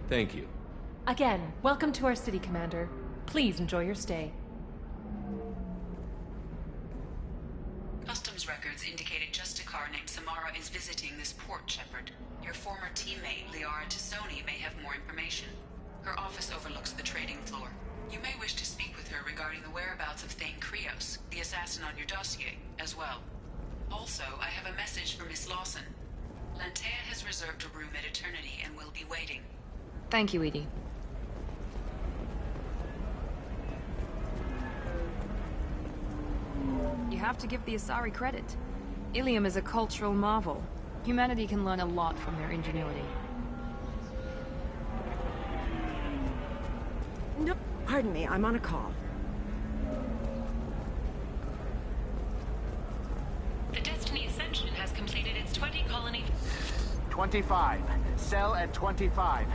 Thank you. Again, welcome to our city, Commander. Please enjoy your stay. Customs records indicated just a car named Samara is visiting this port, Shepard. Your former teammate, Liara Tassoni, may have more information. Her office overlooks the trading floor. You may wish to speak with her regarding the whereabouts of Thane Krios, the assassin on your dossier, as well. Also, I have a message for Miss Lawson. Lantea has reserved a room at Eternity and will be waiting. Thank you, Edie. You have to give the Asari credit. Ilium is a cultural marvel. Humanity can learn a lot from their ingenuity. No, pardon me, I'm on a call. The Destiny Ascension has completed its 20 colony... 25. Cell at 25.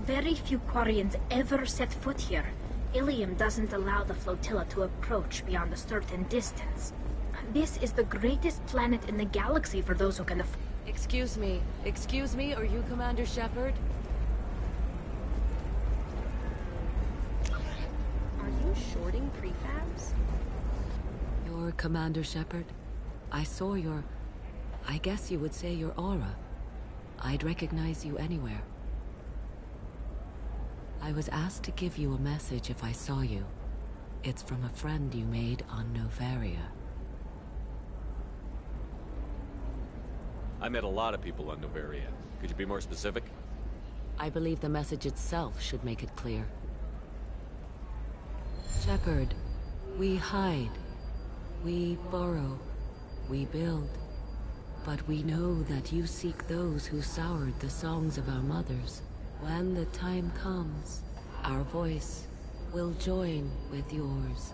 Very few Quarians ever set foot here. Ilium doesn't allow the flotilla to approach beyond a certain distance. This is the greatest planet in the galaxy for those who can afford... Excuse me, are you Commander Shepard? Are you shorting prefabs? You're Commander Shepard? I saw your... I guess you would say your aura. I'd recognize you anywhere. I was asked to give you a message if I saw you. It's from a friend you made on Novaria. I met a lot of people on Novaria. Could you be more specific? I believe the message itself should make it clear. Shepard, we hide. We borrow. We build. But we know that you seek those who soured the songs of our mothers. When the time comes, our voice will join with yours,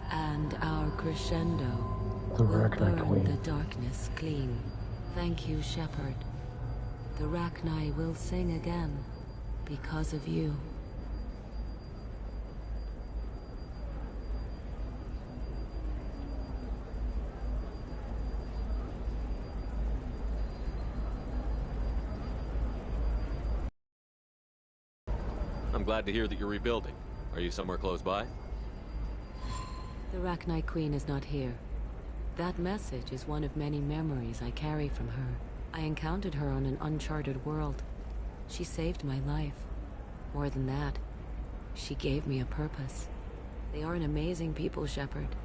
and our crescendo will burn the darkness clean. Thank you, Shepard. The Rachni will sing again, because of you. I'm glad to hear that you're rebuilding. Are you somewhere close by? The Rachni Queen is not here. That message is one of many memories I carry from her. I encountered her on an uncharted world. She saved my life. More than that, she gave me a purpose. They are an amazing people, Shepard.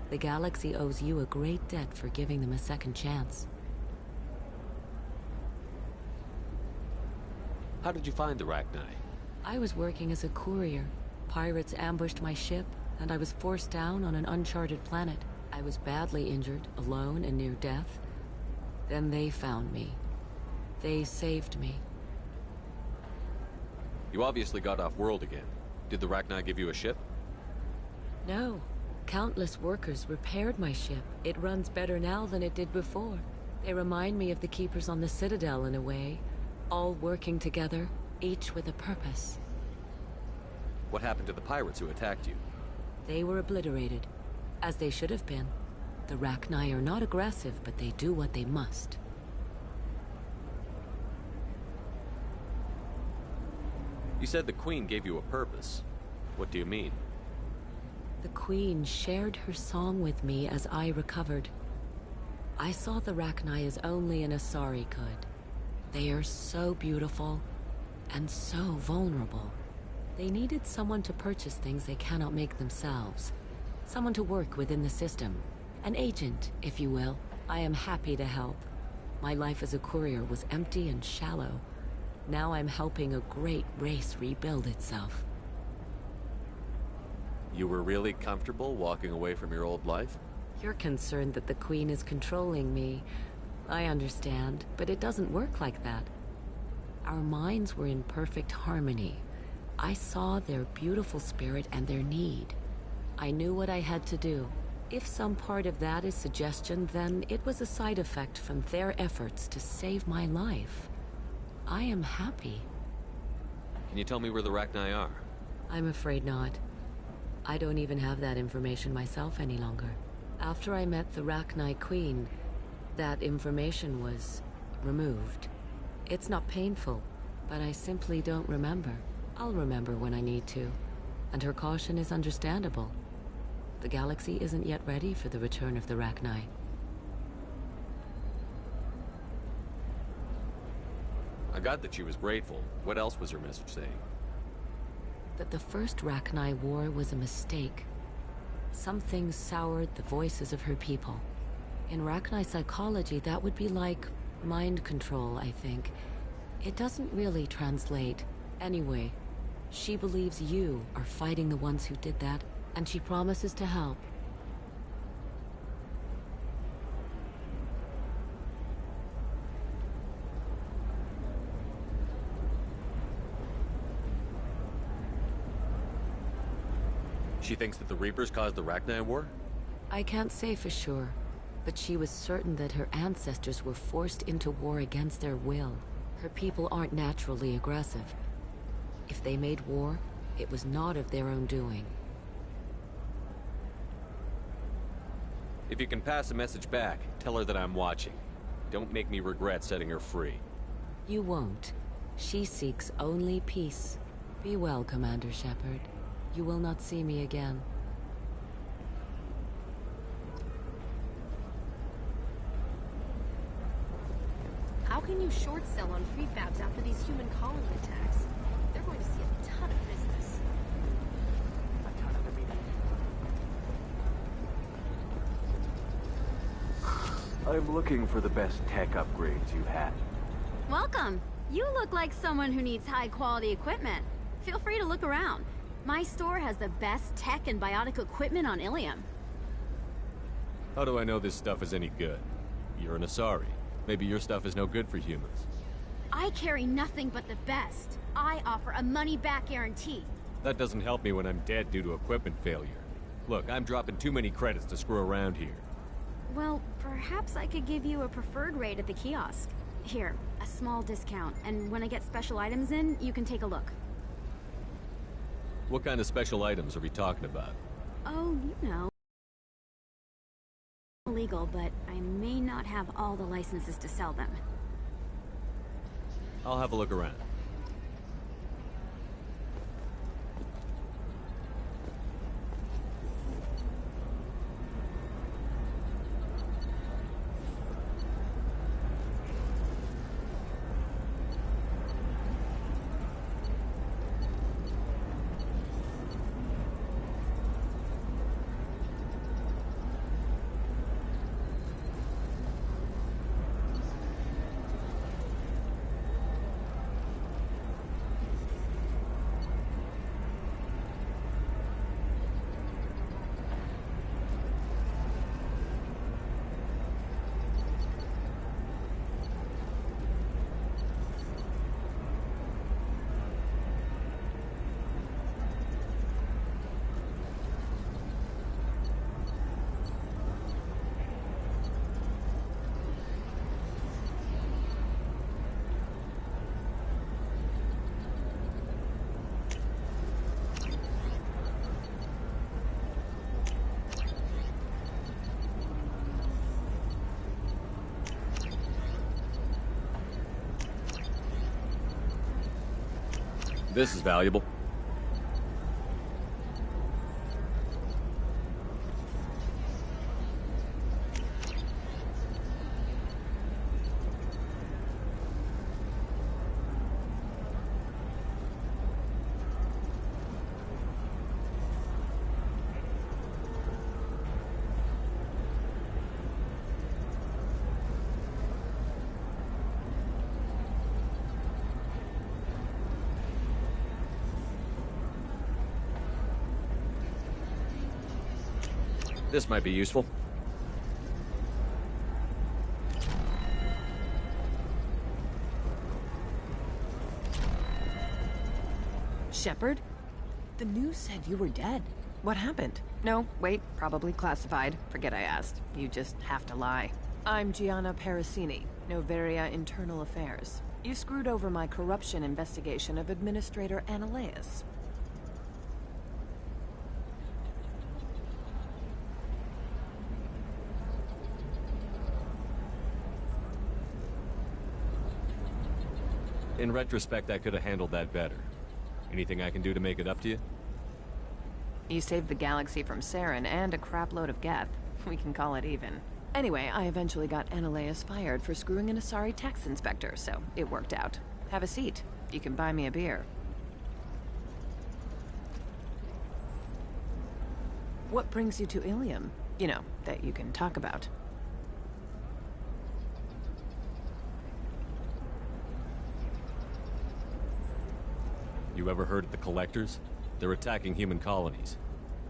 The galaxy owes you a great debt for giving them a second chance. How did you find the Rachni? I was working as a courier. Pirates ambushed my ship, and I was forced down on an uncharted planet. I was badly injured, alone and near death. Then they found me. They saved me. You obviously got off world again. Did the Rachni give you a ship? No. Countless workers repaired my ship. It runs better now than it did before. They remind me of the Keepers on the Citadel in a way. All working together, each with a purpose. What happened to the pirates who attacked you? They were obliterated, as they should have been. The Rachni are not aggressive, but they do what they must. You said the Queen gave you a purpose. What do you mean? The Queen shared her song with me as I recovered. I saw the Rachni as only an Asari could. They are so beautiful and so vulnerable. They needed someone to purchase things they cannot make themselves. Someone to work within the system. An agent, if you will. I am happy to help. My life as a courier was empty and shallow. Now I'm helping a great race rebuild itself. You were really comfortable walking away from your old life? You're concerned that the Queen is controlling me. I understand, but it doesn't work like that. Our minds were in perfect harmony. I saw their beautiful spirit and their need. I knew what I had to do. If some part of that is suggestion, then it was a side effect from their efforts to save my life. I am happy. Can you tell me where the Rachni are? I'm afraid not. I don't even have that information myself any longer. After I met the Rachni Queen, that information was removed. It's not painful, but I simply don't remember. I'll remember when I need to, and her caution is understandable. The galaxy isn't yet ready for the return of the Rachni. I got that she was grateful. What else was her message saying? That the first Rachni war was a mistake. Something soured the voices of her people. In Rachni psychology, that would be like mind control, I think. It doesn't really translate. Anyway, she believes you are fighting the ones who did that, and she promises to help. She thinks that the Reapers caused the Rachni War? I can't say for sure, but she was certain that her ancestors were forced into war against their will. Her people aren't naturally aggressive. If they made war, it was not of their own doing. If you can pass a message back, tell her that I'm watching. Don't make me regret setting her free. You won't. She seeks only peace. Be well, Commander Shepard. You will not see me again. How can you short sell on prefabs after these human colony attacks? They're going to see a ton of business. A ton of immediate. I'm looking for the best tech upgrades you have. Welcome. You look like someone who needs high-quality equipment. Feel free to look around. My store has the best tech and biotic equipment on Ilium. How do I know this stuff is any good? You're an Asari. Maybe your stuff is no good for humans. I carry nothing but the best. I offer a money-back guarantee. That doesn't help me when I'm dead due to equipment failure. Look, I'm dropping too many credits to screw around here. Well, perhaps I could give you a preferred rate at the kiosk. Here, a small discount, and when I get special items in, you can take a look. What kind of special items are we talking about? Oh, you know. Illegal, but I may not have all the licenses to sell them. I'll have a look around. This is valuable. This might be useful. Shepard? The news said you were dead. What happened? No, wait, probably classified. Forget I asked. You just have to lie. I'm Gianna Parasini, Noveria Internal Affairs. You screwed over my corruption investigation of Administrator Annaleus. In retrospect, I could have handled that better. Anything I can do to make it up to you? You saved the galaxy from Saren and a crapload of Geth. We can call it even. Anyway, I eventually got Annaleus fired for screwing an Asari tax inspector, so it worked out. Have a seat. You can buy me a beer. What brings you to Ilium? You know, that you can talk about. You ever heard of the Collectors? They're attacking human colonies.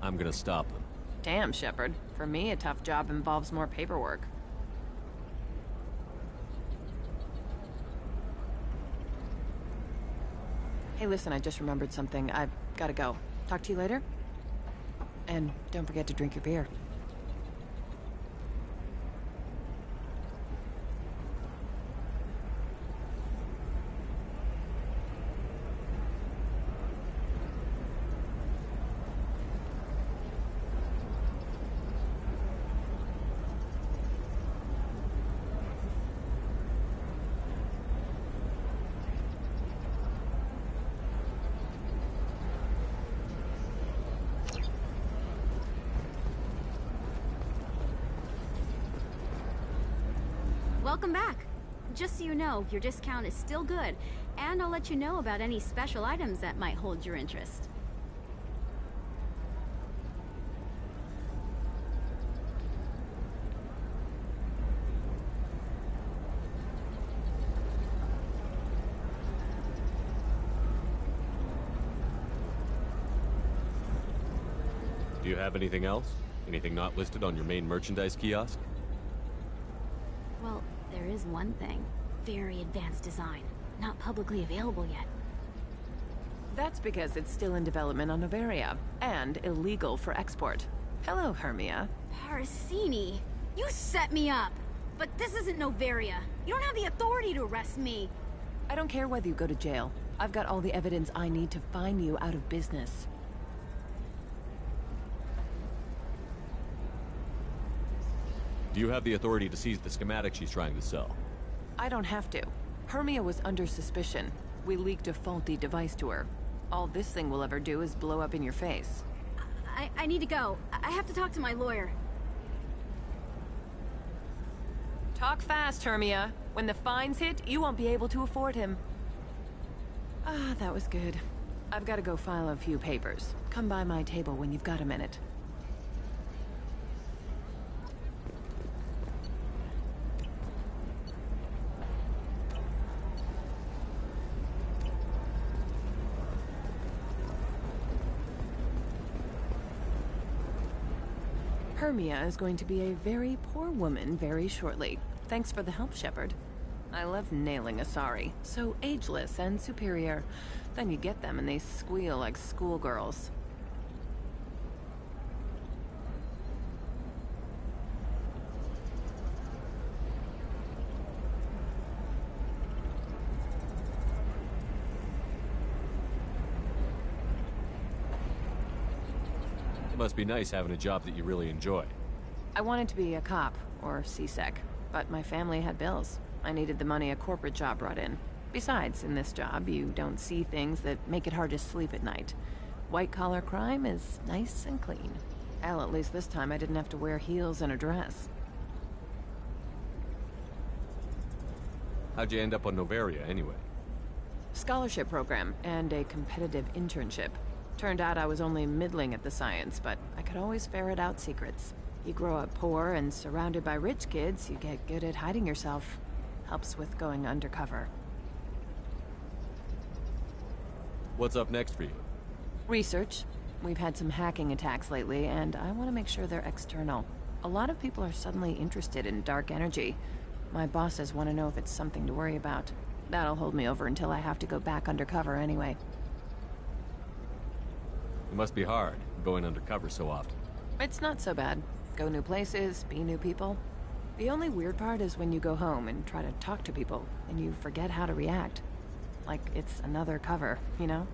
I'm gonna stop them. Damn, Shepard. For me, a tough job involves more paperwork. Hey, listen, I just remembered something. I've gotta go. Talk to you later? And don't forget to drink your beer. Welcome back. Just so you know, your discount is still good, and I'll let you know about any special items that might hold your interest. Do you have anything else? Anything not listed on your main merchandise kiosk? Well, there is one thing. Very advanced design. Not publicly available yet. That's because it's still in development on Noveria, and illegal for export. Hello, Hermia. Parasini, you set me up! but this isn't Novaria. You don't have the authority to arrest me. I don't care whether you go to jail. I've got all the evidence I need to find you out of business. Do you have the authority to seize the schematic she's trying to sell? I don't have to. Hermia was under suspicion. We leaked a faulty device to her. All this thing will ever do is blow up in your face. I need to go. I have to talk to my lawyer. Talk fast, Hermia. When the fines hit, you won't be able to afford him. Ah, that was good. I've got to go file a few papers. Come by my table when you've got a minute. Hermia is going to be a very poor woman very shortly. Thanks for the help, Shepard. I love nailing Asari. So ageless and superior. Then you get them and they squeal like schoolgirls. It must be nice having a job that you really enjoy. I wanted to be a cop, or CSEC, but my family had bills. I needed the money a corporate job brought in. Besides, in this job, you don't see things that make it hard to sleep at night. White-collar crime is nice and clean. Hell, at least this time I didn't have to wear heels and a dress. How'd you end up on Novaria, anyway? Scholarship program and a competitive internship. Turned out I was only middling at the science, but I could always ferret out secrets. You grow up poor and surrounded by rich kids, you get good at hiding yourself. Helps with going undercover. What's up next for you? Research. We've had some hacking attacks lately, and I want to make sure they're external. A lot of people are suddenly interested in dark energy. My bosses want to know if it's something to worry about. That'll hold me over until I have to go back undercover anyway. It must be hard, going undercover so often. It's not so bad. Go new places, be new people. The only weird part is when you go home and try to talk to people, and you forget how to react. Like it's another cover, you know?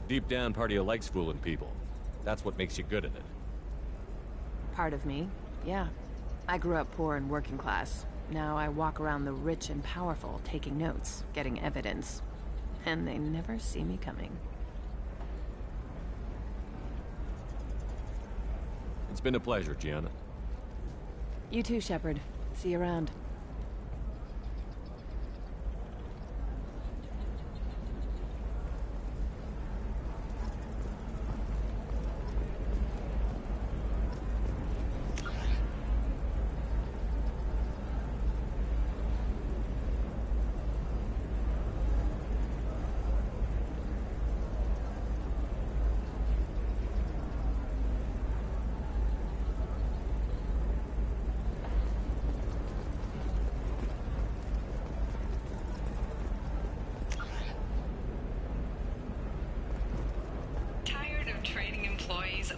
Deep down, part of you likes fooling people. That's what makes you good at it. Part of me, yeah. I grew up poor and working class. Now I walk around the rich and powerful, taking notes, getting evidence. And they never see me coming. It's been a pleasure, Gianna. You too, Shepard. See you around.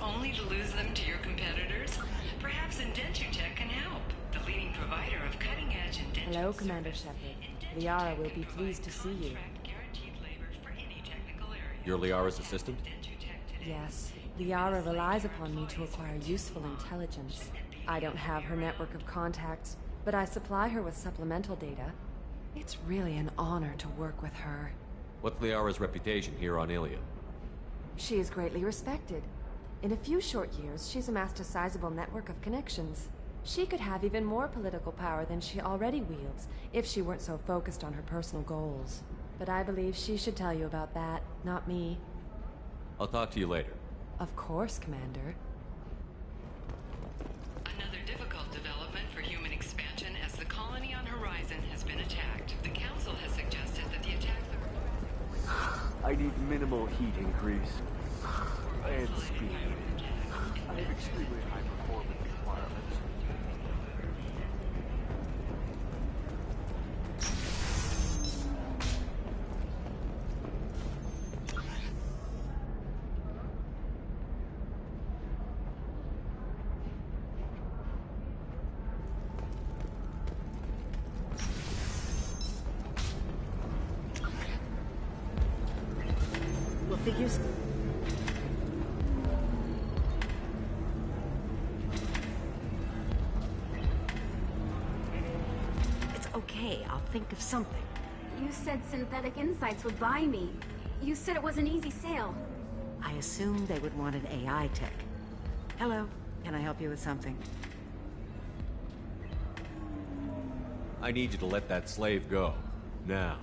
Only to lose them to your competitors? Perhaps Indentutech can help. The leading provider of cutting-edge indenture. Hello, Commander Shepard. Liara will be pleased to see you. You're Liara's assistant? Yes. Liara relies upon me to acquire useful intelligence. I don't have her network of contacts, but I supply her with supplemental data. It's really an honor to work with her. What's Liara's reputation here on Ilium? She is greatly respected. In a few short years, she's amassed a sizable network of connections. She could have even more political power than she already wields if she weren't so focused on her personal goals. But I believe she should tell you about that, not me. I'll talk to you later. Of course, Commander. Another difficult development for human expansion as the colony on Horizon has been attacked. The Council has suggested that the attack... I need minimal heat increase. And speed. I have extremely high performance requirements. Figures... It's okay, I'll think of something. You said Synthetic Insights would buy me. You said it was an easy sale. I assumed they would want an AI tech. Hello, can I help you with something? I need you to let that slave go. Now.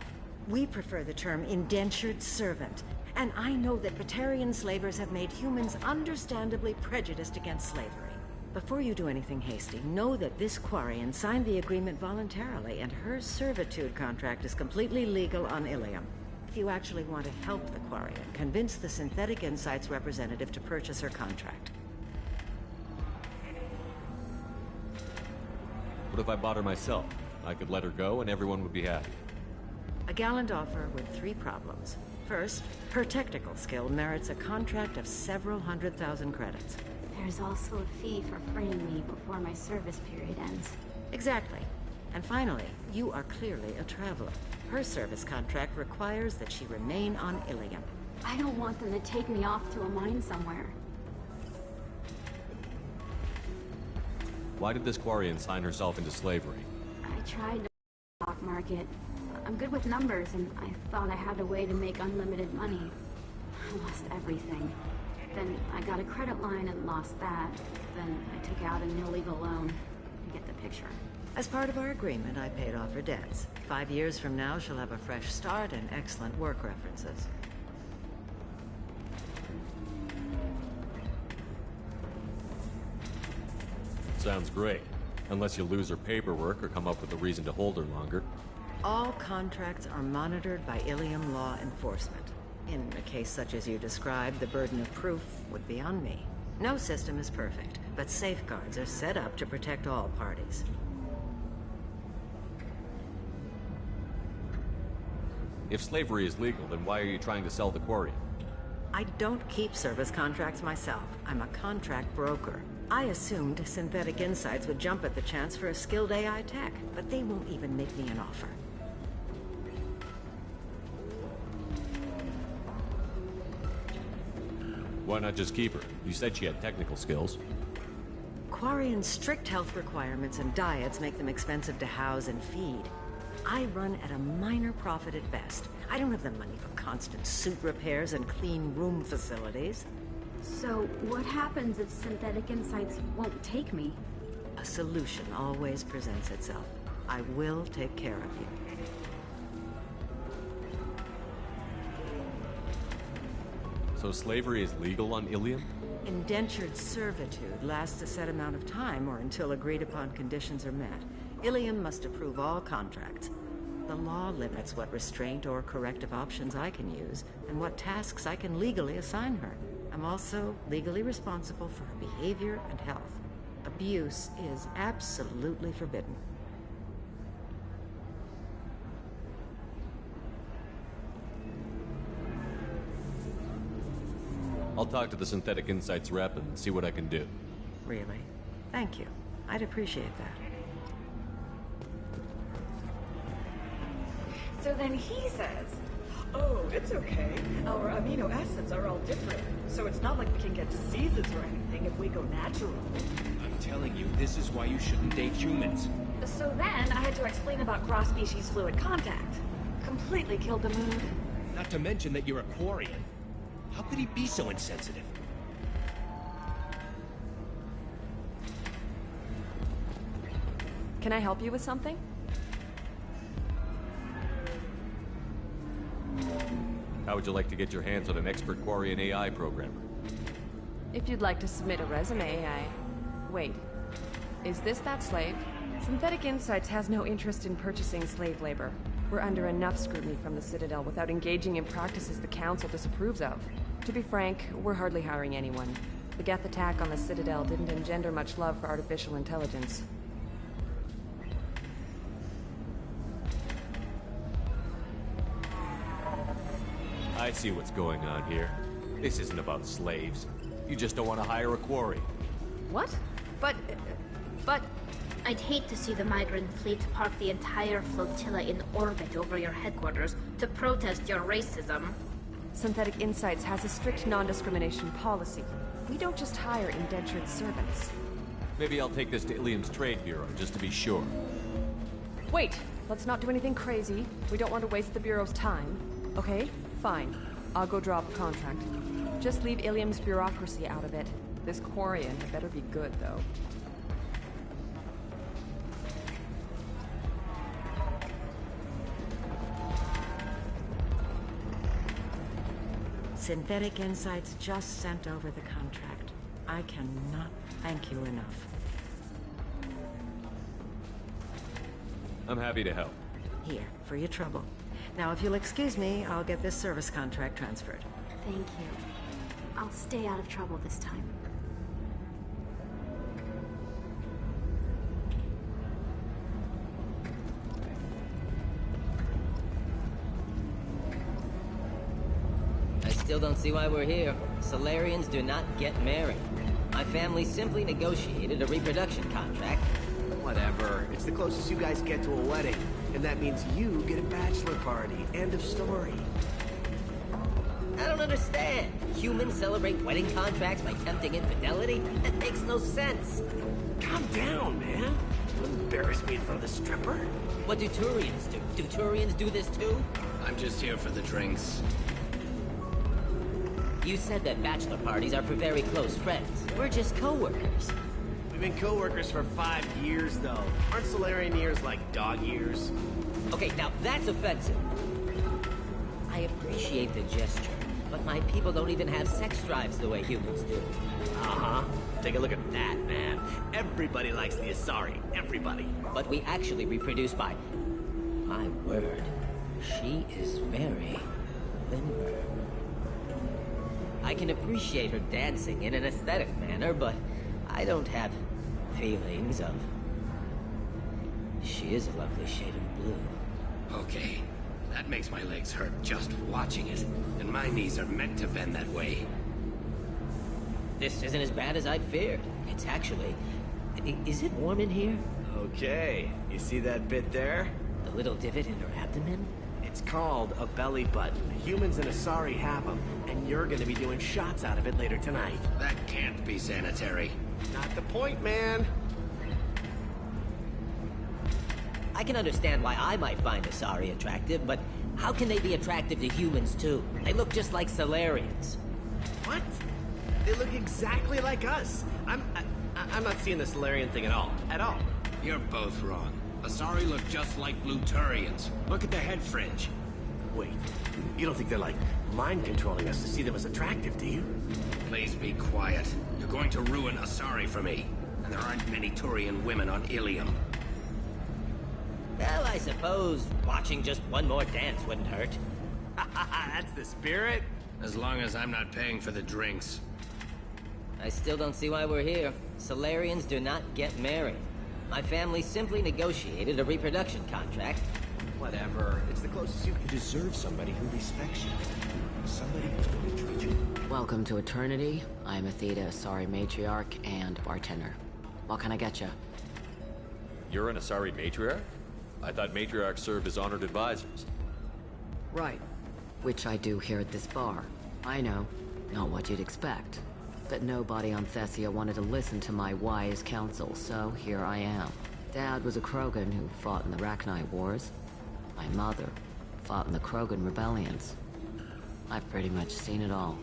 We prefer the term indentured servant. And I know that Batarian slavers have made humans understandably prejudiced against slavery. Before you do anything hasty, know that this Quarian signed the agreement voluntarily, and her servitude contract is completely legal on Ilium. If you actually want to help the Quarian, convince the Synthetic Insights representative to purchase her contract. What if I bought her myself? I could let her go and everyone would be happy. A gallant offer with 3 problems. First, her technical skill merits a contract of several 100,000 credits. There's also a fee for freeing me before my service period ends. Exactly. And finally, you are clearly a traveler. Her service contract requires that she remain on Ilium. I don't want them to take me off to a mine somewhere. Why did this Quarian sign herself into slavery? I tried the stock market. I'm good with numbers, and I thought I had a way to make unlimited money. I lost everything. Then I got a credit line and lost that. Then I took out an illegal loan. You get the picture. As part of our agreement, I paid off her debts. 5 years from now, she'll have a fresh start and excellent work references. Sounds great. Unless you lose her paperwork or come up with a reason to hold her longer. All contracts are monitored by Ilium law enforcement. In a case such as you described, the burden of proof would be on me. No system is perfect, but safeguards are set up to protect all parties. If slavery is legal, then why are you trying to sell the Quarian? I don't keep service contracts myself. I'm a contract broker. I assumed Synthetic Insights would jump at the chance for a skilled AI tech, but they won't even make me an offer. Why not just keep her? You said she had technical skills. Quarian's strict health requirements and diets make them expensive to house and feed. I run at a minor profit at best. I don't have the money for constant suit repairs and clean room facilities. So, what happens if Synthetic Insights won't take me? A solution always presents itself. I will take care of you. So slavery is legal on Ilium? Indentured servitude lasts a set amount of time or until agreed-upon conditions are met. Ilium must approve all contracts. The law limits what restraint or corrective options I can use and what tasks I can legally assign her. I'm also legally responsible for her behavior and health. Abuse is absolutely forbidden. I'll talk to the Synthetic Insights rep and see what I can do. Really? Thank you. I'd appreciate that. So then he says, oh, it's okay. Our amino acids are all different, so it's not like we can get diseases or anything if we go natural. I'm telling you, this is why you shouldn't date humans. So then I had to explain about cross-species fluid contact. Completely killed the mood. Not to mention that you're a Quarian. How could he be so insensitive? Can I help you with something? How would you like to get your hands on an expert Quarian AI programmer? If you'd like to submit a resume, Wait. Is this that slave? Synthetic Insights has no interest in purchasing slave labor. We're under enough scrutiny from the Citadel without engaging in practices the Council disapproves of. To be frank, we're hardly hiring anyone. The Geth attack on the Citadel didn't engender much love for artificial intelligence. I see what's going on here. This isn't about slaves. You just don't want to hire a quarry. What? But... I'd hate to see the migrant fleet park the entire flotilla in orbit over your headquarters to protest your racism. Synthetic Insights has a strict non-discrimination policy. We don't just hire indentured servants. Maybe I'll take this to Ilium's Trade Bureau, just to be sure. Wait! Let's not do anything crazy. We don't want to waste the Bureau's time. Okay? Fine. I'll go draw up a contract. Just leave Ilium's bureaucracy out of it. This Quarian better be good, though. Synthetic Insights just sent over the contract. I cannot thank you enough. I'm happy to help. Here, for your trouble. Now, if you'll excuse me, I'll get this service contract transferred. Thank you. I'll stay out of trouble this time. I still don't see why we're here. Solarians do not get married. My family simply negotiated a reproduction contract. Whatever. It's the closest you guys get to a wedding. And that means you get a bachelor party. End of story. I don't understand. Humans celebrate wedding contracts by tempting infidelity? That makes no sense. Calm down, man. Don't embarrass me in front of the stripper. What do Turians do? Do Turians do this too? I'm just here for the drinks. You said that bachelor parties are for very close friends. We're just co-workers. We've been co-workers for 5 years, though. Aren't Solarian years like dog years? Okay, now that's offensive. I appreciate the gesture, but my people don't even have sex drives the way humans do. Uh-huh. Take a look at that, man. Everybody likes the Asari. Everybody. But we actually reproduce by... My word. She is very limber. I can appreciate her dancing in an aesthetic manner, but I don't have feelings of... She is a lovely shade of blue. Okay. That makes my legs hurt just watching it. And my knees are meant to bend that way. This isn't as bad as I'd feared. It's actually... Is it warm in here? Okay. You see that bit there? The little divot in her abdomen? It's called a belly button. Humans and Asari have them, and you're gonna be doing shots out of it later tonight. That can't be sanitary. Not the point, man. I can understand why I might find Asari attractive, but how can they be attractive to humans too? They look just like Solarians. What? They look exactly like us. I'm not seeing the Solarian thing at all. At all. You're both wrong. Asari look just like Blue Turians. Look at the head fringe. Wait, you don't think they're like mind controlling us to see them as attractive, do you? Please be quiet. You're going to ruin Asari for me. And there aren't many Turian women on Ilium. Well, I suppose watching just one more dance wouldn't hurt. That's the spirit. As long as I'm not paying for the drinks. I still don't see why we're here. Solarians do not get married. My family simply negotiated a reproduction contract. Whatever. It's the closest you deserve somebody who respects you. Somebody who's going to treat you. Welcome to Eternity. I'm Athena, Asari matriarch and bartender. What can I get you? You're an Asari matriarch? I thought matriarchs served as honored advisors. Right. Which I do here at this bar. I know. Not what you'd expect. But nobody on Thessia wanted to listen to my wise counsel, so here I am. Dad was a Krogan who fought in the Rachni Wars. My mother fought in the Krogan rebellions. I've pretty much seen it all.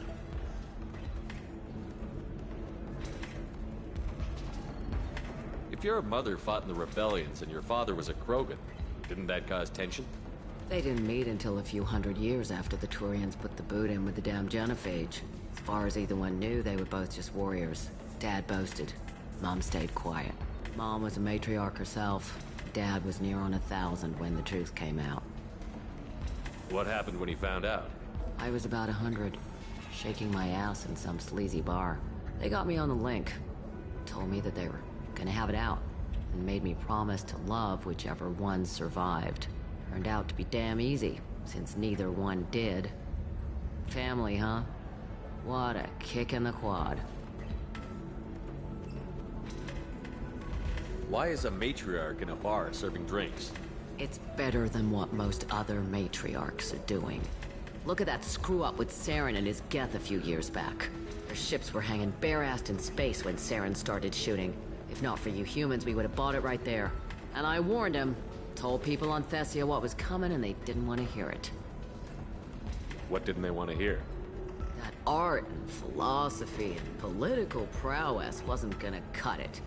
If your mother fought in the rebellions and your father was a Krogan, didn't that cause tension? They didn't meet until a few hundred years after the Turians put the boot in with the damn genophage. As far as either one knew, they were both just warriors. Dad boasted. Mom stayed quiet. Mom was a matriarch herself. Dad was near on 1,000 when the truth came out. What happened when he found out? I was about 100, shaking my ass in some sleazy bar. They got me on the link. Told me that they were gonna have it out, and made me promise to love whichever one survived. Turned out to be damn easy, since neither one did. Family, huh? What a kick in the quad. Why is a matriarch in a bar serving drinks? It's better than what most other matriarchs are doing. Look at that screw-up with Saren and his Geth a few years back. Their ships were hanging bare-assed in space when Saren started shooting. If not for you humans, we would have bought it right there. And I warned him. Told people on Thessia what was coming, and they didn't want to hear it. What didn't they want to hear? That art and philosophy and political prowess wasn't gonna cut it.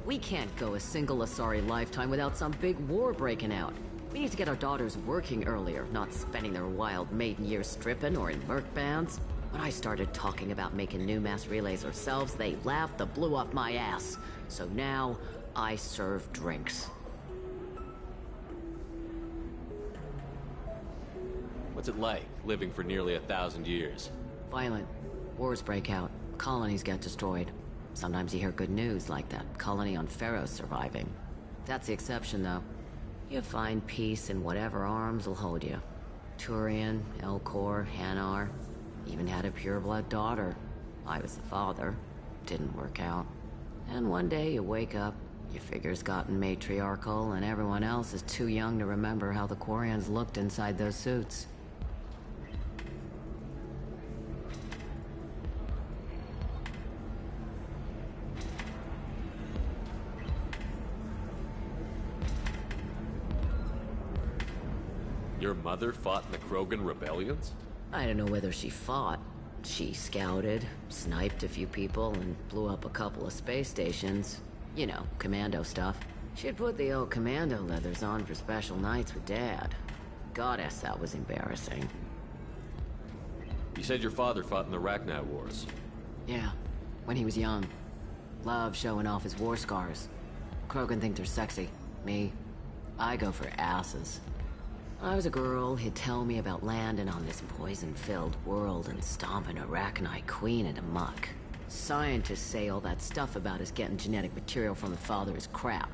We can't go a single Asari lifetime without some big war breaking out. We need to get our daughters working earlier, not spending their wild maiden years stripping or in merc bands. When I started talking about making new mass relays ourselves, they laughed the blue off my ass. So now, I serve drinks. What's it like, living for nearly 1,000 years? Violent. Wars break out. Colonies get destroyed. Sometimes you hear good news, like that colony on Pharaoh surviving. That's the exception, though. You find peace in whatever arms will hold you. Turian, Elcor, Hanar. Even had a pureblood daughter. I was the father. Didn't work out. And one day you wake up, your figure's gotten matriarchal, and everyone else is too young to remember how the Quarians looked inside those suits. Your mother fought in the Krogan rebellions? I don't know whether she fought. She scouted, sniped a few people, and blew up a couple of space stations. You know, commando stuff. She'd put the old commando leathers on for special nights with Dad. Goddess, that was embarrassing. You said your father fought in the Rachni Wars. Yeah, when he was young. Loved showing off his war scars. Krogan think they're sexy. Me, I go for asses. When I was a girl, he'd tell me about landing on this poison-filled world and stomping a Rachni queen into muck. Scientists say all that stuff about us getting genetic material from the father is crap.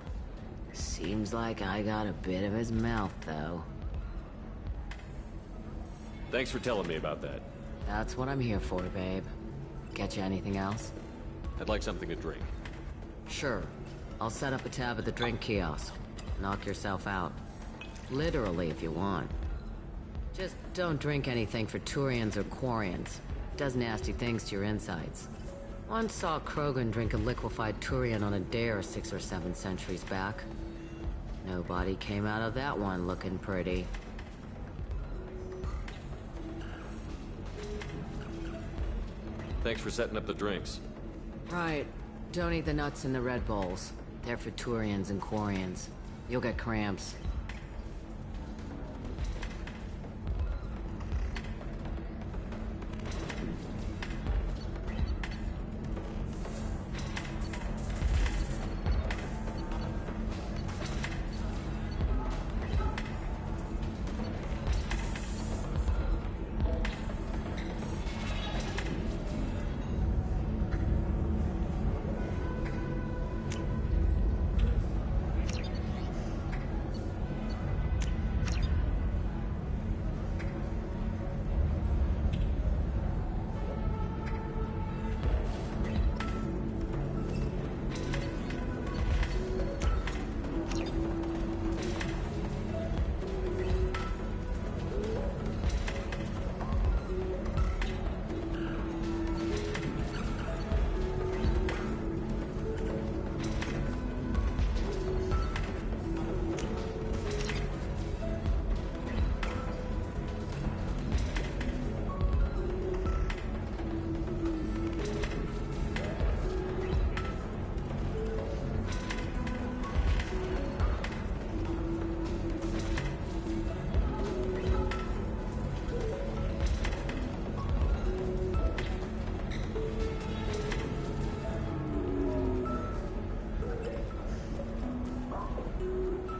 Seems like I got a bit of his mouth, though. Thanks for telling me about that. That's what I'm here for, babe. Get you anything else? I'd like something to drink. Sure. I'll set up a tab at the drink kiosk. Knock yourself out. Literally, if you want. Just don't drink anything for Turians or Quarians. Does nasty things to your insides. Once saw Krogan drink a liquefied Turian on a dare 6 or 7 centuries back. Nobody came out of that one looking pretty. Thanks for setting up the drinks. Right. Don't eat the nuts in the Red Bowls. They're for Turians and Quarians. You'll get cramps.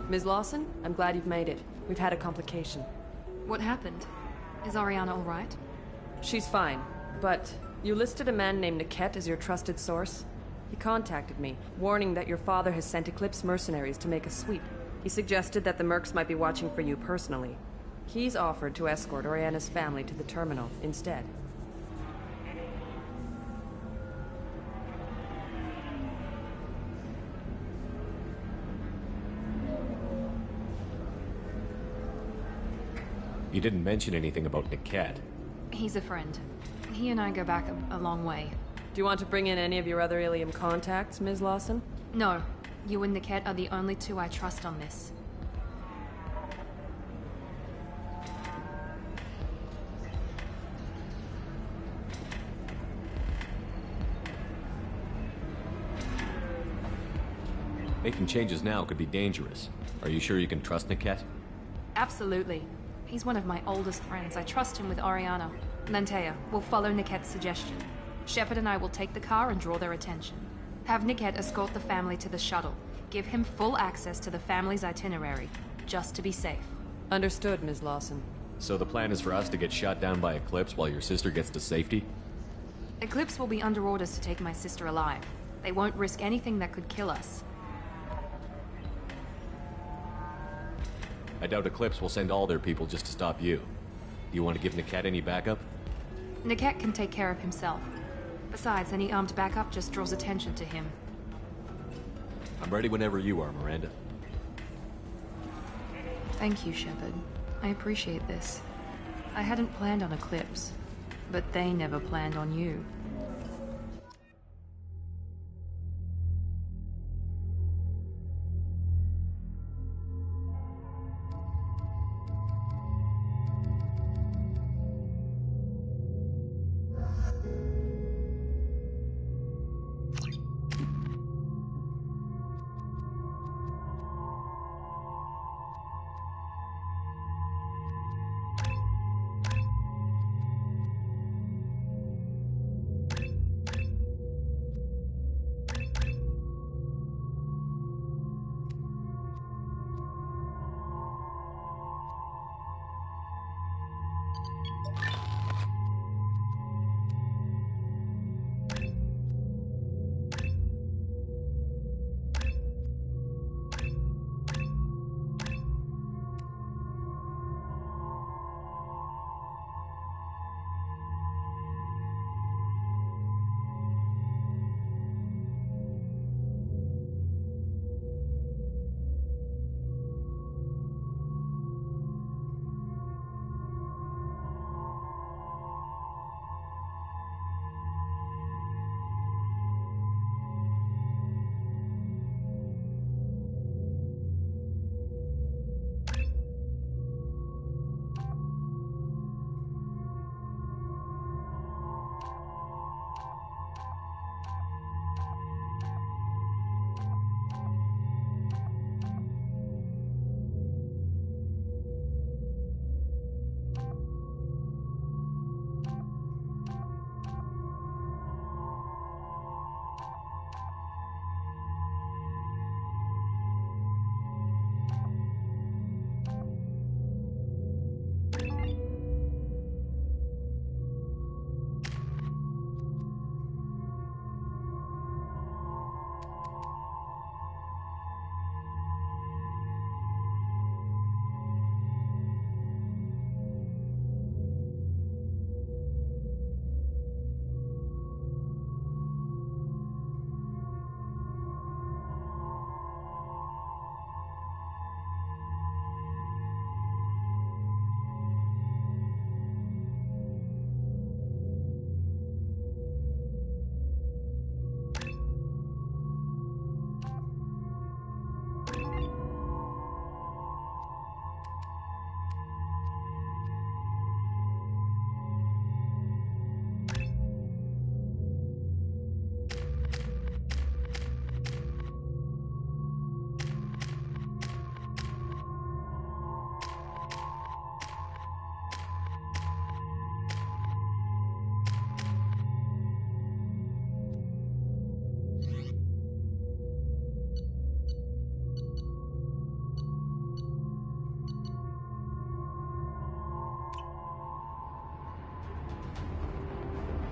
Ms. Lawson, I'm glad you've made it. We've had a complication. What happened? Is Ariana all right? She's fine, but you listed a man named Niket as your trusted source. He contacted me, warning that your father has sent Eclipse mercenaries to make a sweep. He suggested that the Mercs might be watching for you personally. He's offered to escort Oriana's family to the terminal instead. You didn't mention anything about Niket. He's a friend. He and I go back a long way. Do you want to bring in any of your other Ilium contacts, Ms. Lawson? No. You and Niket are the only two I trust on this. Making changes now could be dangerous. Are you sure you can trust Niket? Absolutely. He's one of my oldest friends. I trust him with Oriana. Lantea, we'll follow Niket's suggestion. Shepard and I will take the car and draw their attention. Have Niket escort the family to the shuttle. Give him full access to the family's itinerary, just to be safe. Understood, Ms. Lawson. So the plan is for us to get shot down by Eclipse while your sister gets to safety? Eclipse will be under orders to take my sister alive. They won't risk anything that could kill us. I doubt Eclipse will send all their people just to stop you. Do you want to give Niket any backup? Niket can take care of himself. Besides, any armed backup just draws attention to him. I'm ready whenever you are, Miranda. Thank you, Shepard. I appreciate this. I hadn't planned on Eclipse, but they never planned on you.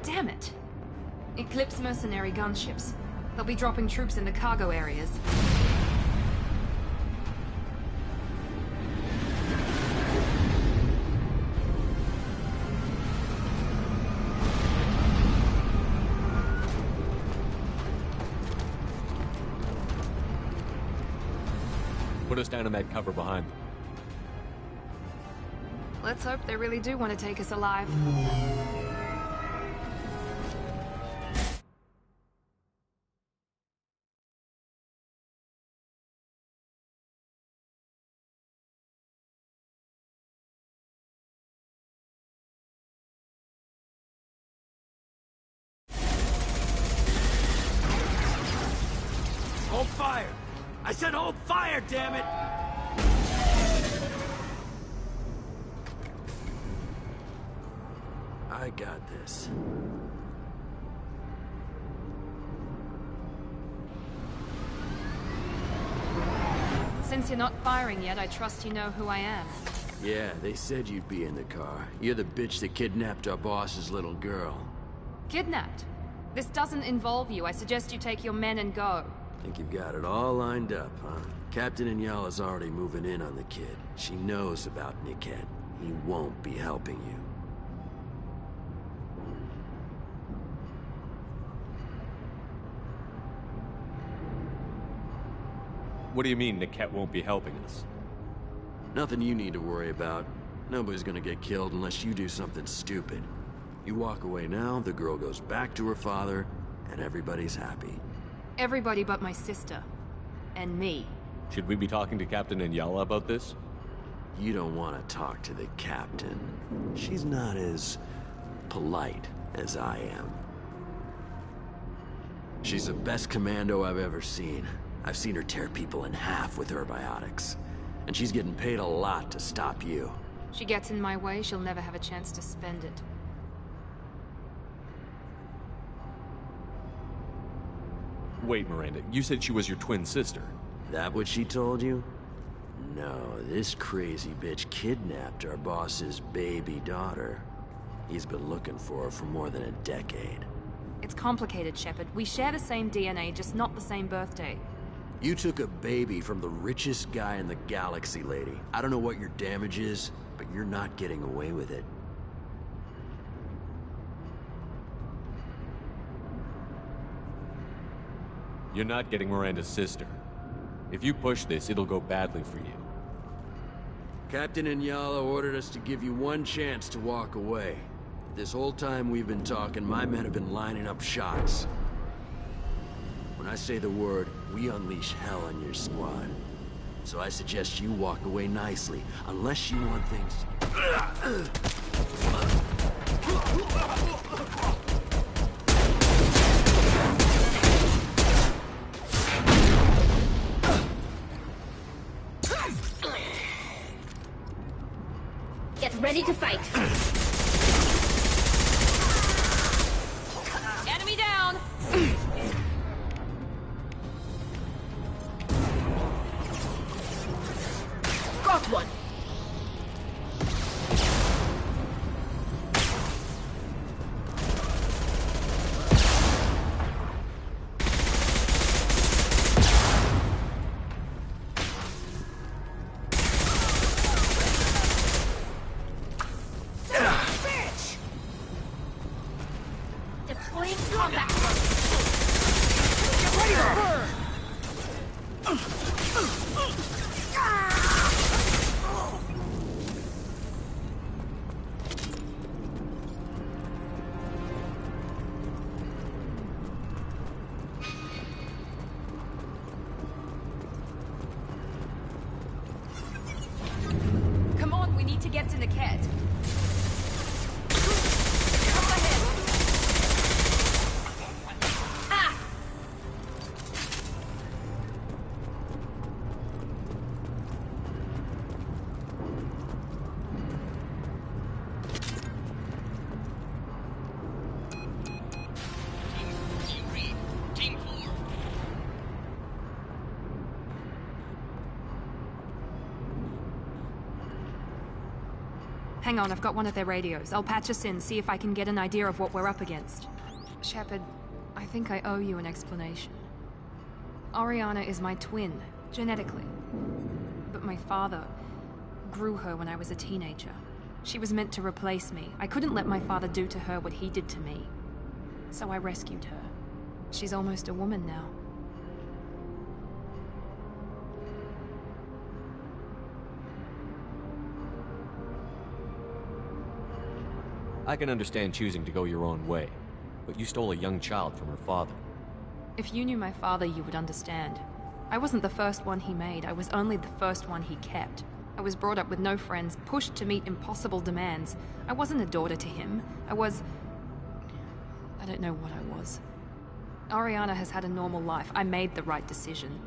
Damn it! Eclipse mercenary gunships. They'll be dropping troops in the cargo areas. Put us down in that cover behind them. Let's hope they really do want to take us alive. Hold fire! I said hold fire, damn it! I got this. Since you're not firing yet, I trust you know who I am. Yeah, they said you'd be in the car. You're the bitch that kidnapped our boss's little girl. Kidnapped? This doesn't involve you. I suggest you take your men and go. Think you've got it all lined up, huh? Captain Inyala's already moving in on the kid. She knows about Niket. He won't be helping you. What do you mean Niket won't be helping us? Nothing you need to worry about. Nobody's gonna get killed unless you do something stupid. You walk away now, the girl goes back to her father, and everybody's happy. Everybody but my sister. And me. Should we be talking to Captain Inyala about this? You don't want to talk to the captain. She's not as polite as I am. She's the best commando I've ever seen. I've seen her tear people in half with her biotics. And she's getting paid a lot to stop you. She gets in my way, she'll never have a chance to spend it. Wait, Miranda, you said she was your twin sister. That what she told you? No, this crazy bitch kidnapped our boss's baby daughter. He's been looking for her for more than a decade. It's complicated, Shepard. We share the same DNA, just not the same birthday. You took a baby from the richest guy in the galaxy, lady. I don't know what your damage is, but you're not getting away with it. You're not getting Miranda's sister. If you push this, it'll go badly for you. Captain Inyala ordered us to give you one chance to walk away. This whole time we've been talking, my men have been lining up shots. When I say the word, we unleash hell on your squad. So I suggest you walk away nicely, unless you want things to... Get ready to fight. Enemy down! Got one. Deploying combat. Get ready to burn. Come on, we need to get to Niket. Hang on, I've got one of their radios. I'll patch us in, see if I can get an idea of what we're up against. Shepard, I think I owe you an explanation. Oriana is my twin, genetically. But my father grew her when I was a teenager. She was meant to replace me. I couldn't let my father do to her what he did to me. So I rescued her. She's almost a woman now. I can understand choosing to go your own way, but you stole a young child from her father. If you knew my father, you would understand. I wasn't the first one he made, I was only the first one he kept. I was brought up with no friends, pushed to meet impossible demands. I wasn't a daughter to him. I don't know what I was. Oriana has had a normal life. I made the right decision.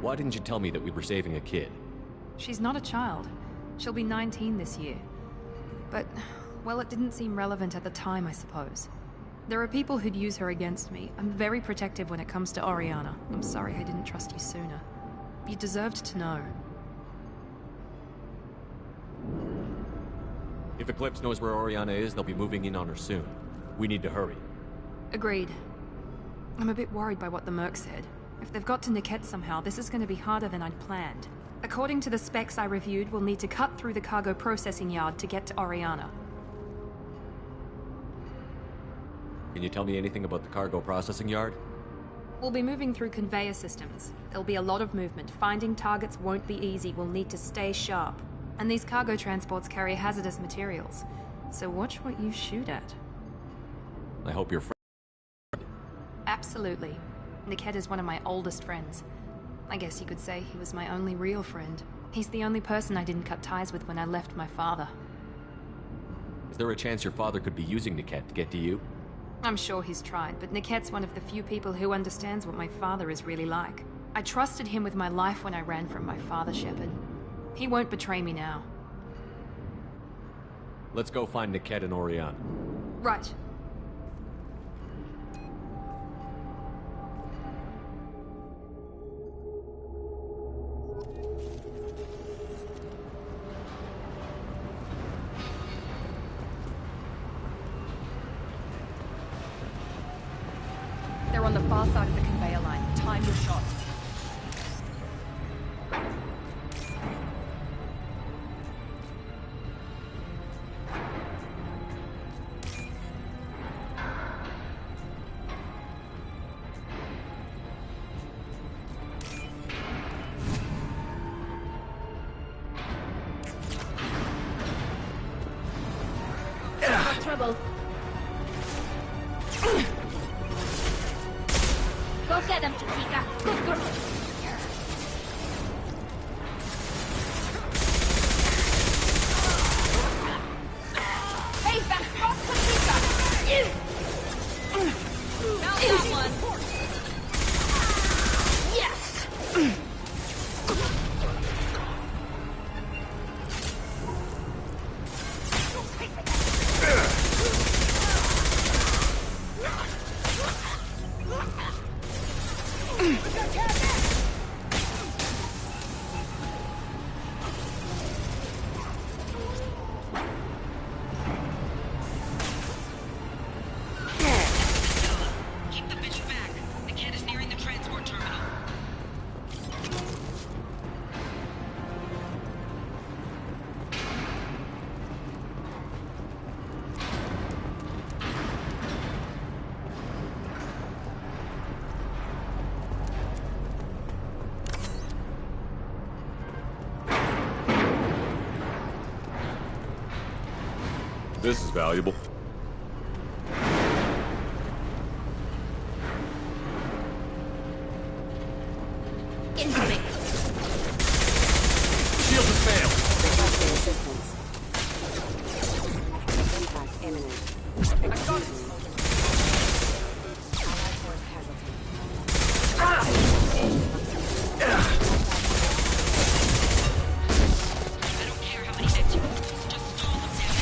Why didn't you tell me that we were saving a kid? She's not a child. She'll be 19 this year. But, well, it didn't seem relevant at the time, I suppose. There are people who'd use her against me. I'm very protective when it comes to Oriana. I'm sorry I didn't trust you sooner. You deserved to know. If Eclipse knows where Oriana is, they'll be moving in on her soon. We need to hurry. Agreed. I'm a bit worried by what the Merc said. If they've got to Niket somehow, this is going to be harder than I'd planned. According to the specs I reviewed, we'll need to cut through the cargo processing yard to get to Oriana. Can you tell me anything about the cargo processing yard? We'll be moving through conveyor systems. There'll be a lot of movement. Finding targets won't be easy. We'll need to stay sharp. And these cargo transports carry hazardous materials. So watch what you shoot at. I hope you're Absolutely. Niket is one of my oldest friends. I guess you could say he was my only real friend. He's the only person I didn't cut ties with when I left my father. Is there a chance your father could be using Niket to get to you? I'm sure he's tried, but Niket's one of the few people who understands what my father is really like. I trusted him with my life when I ran from my father, Shepard. He won't betray me now. Let's go find Niket and Oriana. Right. They're on the far side of the conveyor line. Time your shots. Trouble. Go get him, Chitika. Good girl. Hey, back off, Chitika. Now that one. Yes. Keep the bitch back. The kid is nearing the transport terminal. This is valuable. Incoming. Shield has failed. Impact imminent. I've got it. Allied force casualty. I don't care how many hits you use. Just stall them down.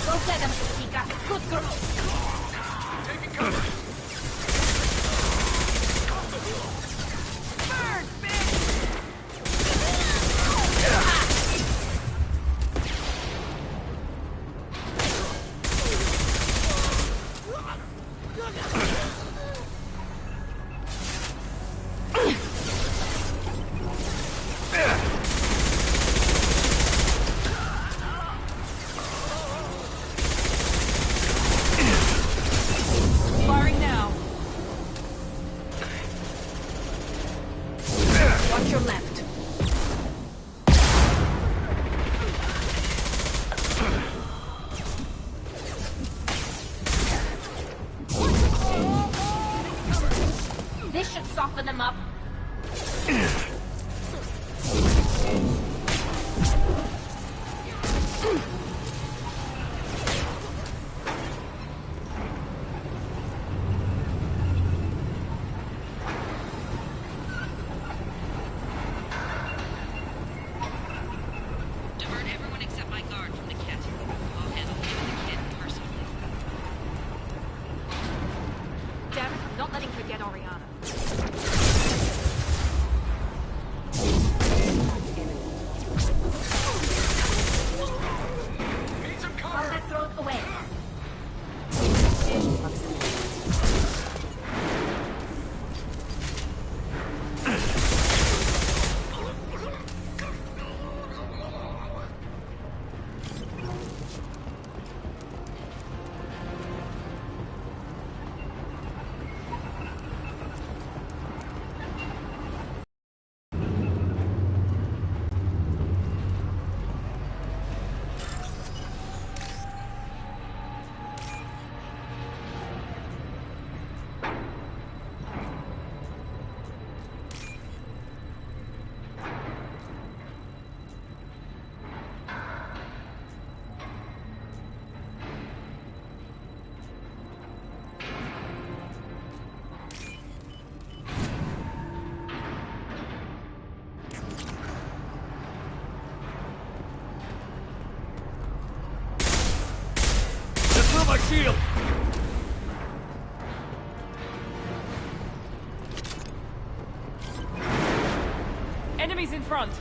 Go get him, Chitika. Good girl. Taking cover. Burn, bitch! Firing Toughen them up. Divert everyone except my guard from the kit. I'll handle him and the kid personally. Damn it, I'm not letting her get Oriana. Combat thrown away. My shield! Enemies in front!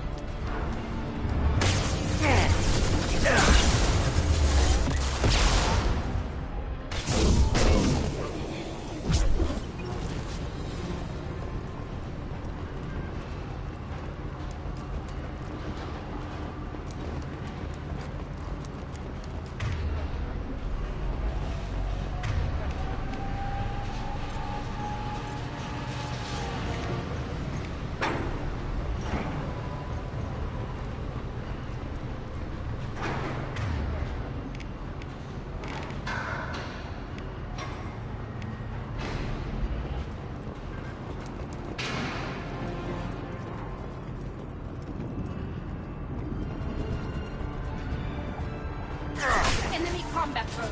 Enemy combat drones.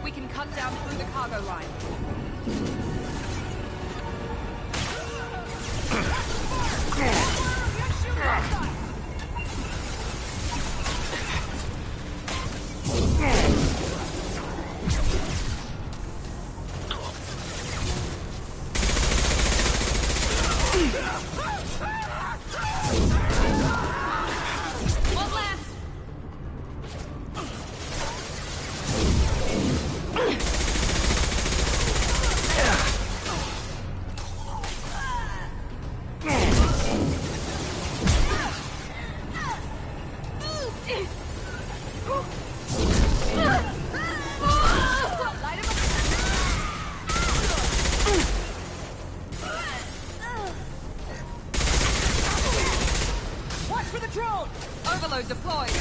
We can cut down through the cargo line. One last. Watch for the drone! Overload deployed!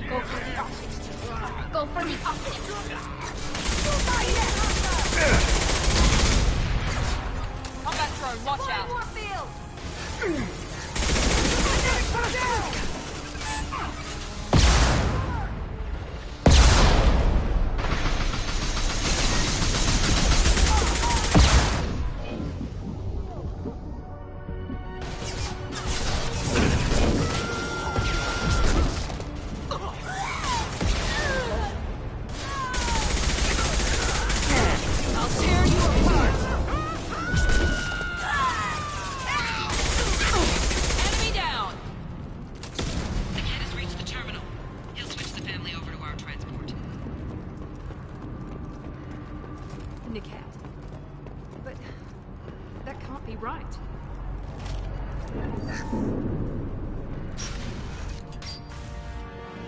Go for the Combat drone, watch out!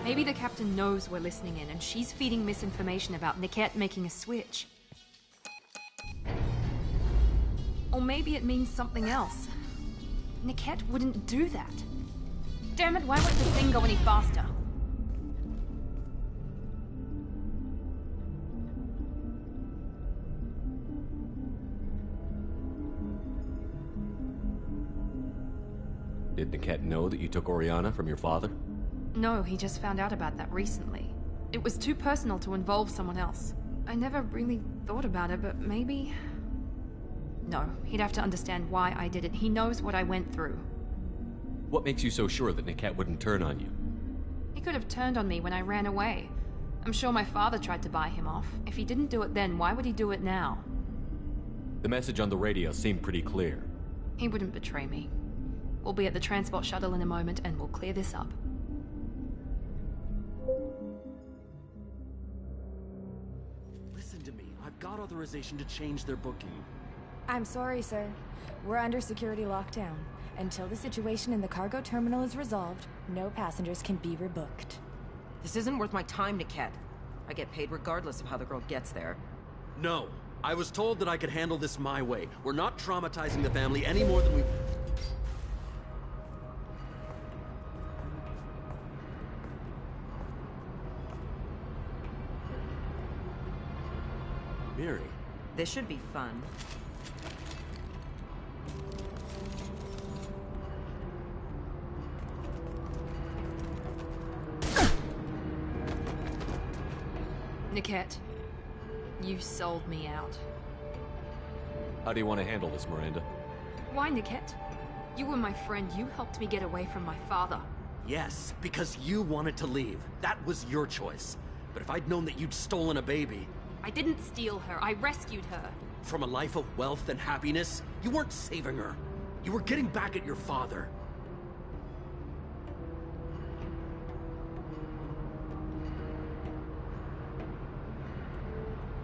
Maybe the captain knows we're listening in, and she's feeding misinformation about Niket making a switch. Or maybe it means something else. Niket wouldn't do that. Damn it, why won't the thing go any faster? Did Niket know that you took Oriana from your father? No, he just found out about that recently. It was too personal to involve someone else. I never really thought about it, but maybe... No, he'd have to understand why I did it. He knows what I went through. What makes you so sure that Niket wouldn't turn on you? He could have turned on me when I ran away. I'm sure my father tried to buy him off. If he didn't do it then, why would he do it now? The message on the radio seemed pretty clear. He wouldn't betray me. We'll be at the transport shuttle in a moment and we'll clear this up. Listen to me. I've got authorization to change their booking. I'm sorry, sir. We're under security lockdown. Until the situation in the cargo terminal is resolved, no passengers can be rebooked. This isn't worth my time, Niket. I get paid regardless of how the girl gets there. No. I was told that I could handle this my way. We're not traumatizing the family any more than we... Miri. This should be fun. Niket, you sold me out. How do you want to handle this, Miranda? Why, Niket? You were my friend. You helped me get away from my father. Yes, because you wanted to leave. That was your choice. But if I'd known that you'd stolen a baby... I didn't steal her. I rescued her. From a life of wealth and happiness, you weren't saving her. You were getting back at your father.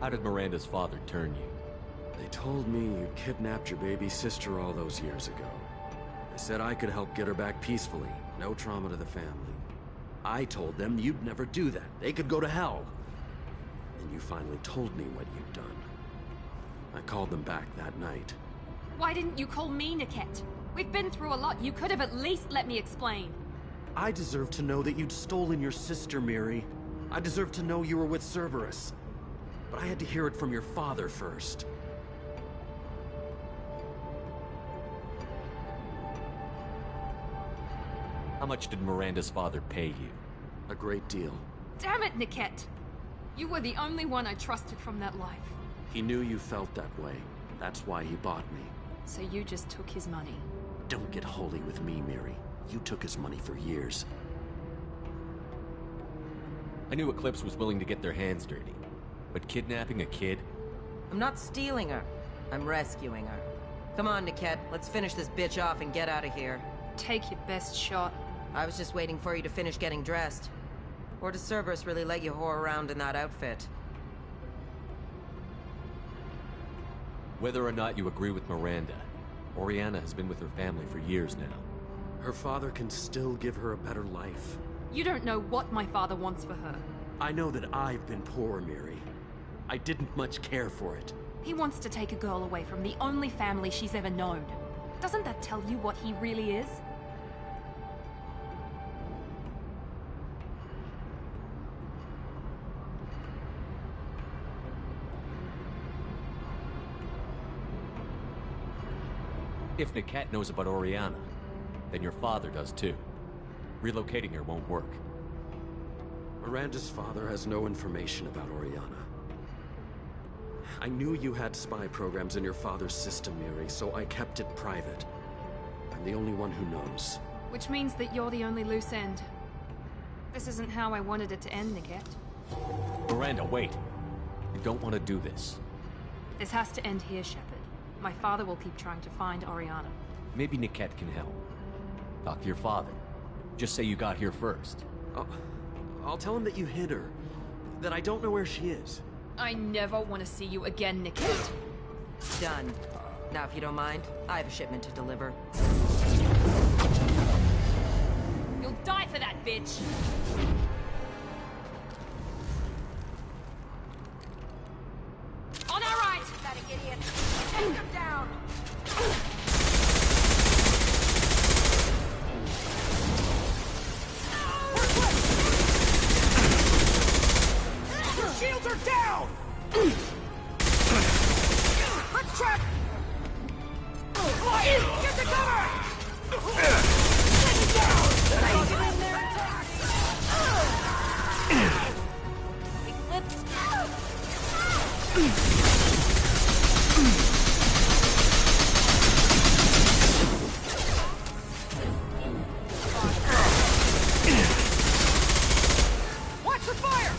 How did Miranda's father turn you? They told me you kidnapped your baby sister all those years ago. They said I could help get her back peacefully. No trauma to the family. I told them you'd never do that. They could go to hell. And you finally told me what you'd done. I called them back that night. Why didn't you call me, Niket? We've been through a lot. You could have at least let me explain. I deserve to know that you'd stolen your sister, Miri. I deserve to know you were with Cerberus. But I had to hear it from your father first. How much did Miranda's father pay you? A great deal. Damn it, Niket! You were the only one I trusted from that life. He knew you felt that way. That's why he bought me. So you just took his money? Don't get holy with me, Miri. You took his money for years. I knew Eclipse was willing to get their hands dirty. But kidnapping a kid? I'm not stealing her. I'm rescuing her. Come on, Niket. Let's finish this bitch off and get out of here. Take your best shot. I was just waiting for you to finish getting dressed. Or does Cerberus really let you whore around in that outfit? Whether or not you agree with Miranda, Oriana has been with her family for years now. Her father can still give her a better life. You don't know what my father wants for her. I know that I've been poor, Miri. I didn't much care for it. He wants to take a girl away from the only family she's ever known. Doesn't that tell you what he really is? If Niket knows about Oriana, then your father does too. Relocating her won't work. Miranda's father has no information about Oriana. I knew you had spy programs in your father's system, Miri, so I kept it private. I'm the only one who knows. Which means that you're the only loose end. This isn't how I wanted it to end, Niket. Miranda, wait. You don't want to do this. This has to end here, Shepard. My father will keep trying to find Oriana. Maybe Niket can help. Talk to your father. Just say you got here first. I'll tell him that you hid her. That I don't know where she is. I never want to see you again, Niket. Done. Now, if you don't mind, I have a shipment to deliver. You'll die for that, bitch! On our right! Pathetic idiot! Take him down! Your shields are down! Let's check! Get the cover! Watch the fire!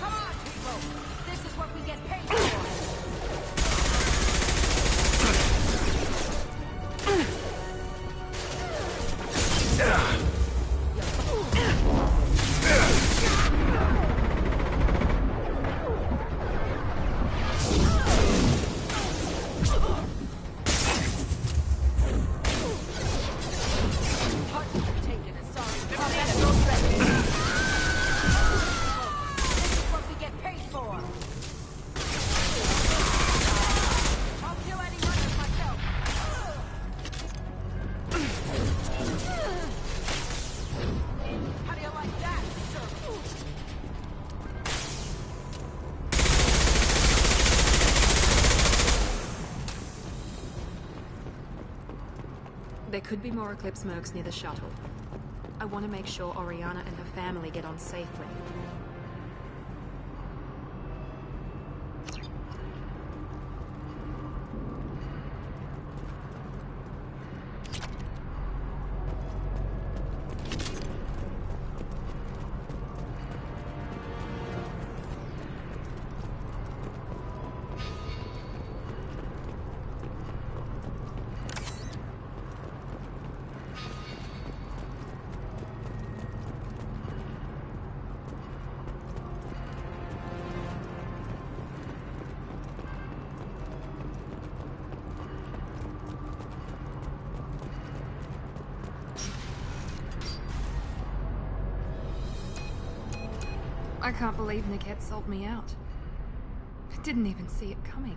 Come on, people! This is what we get paid for! There could be more Eclipse mercs near the shuttle. I want to make sure Oriana and her family get on safely. I can't believe Niket sold me out. I didn't even see it coming.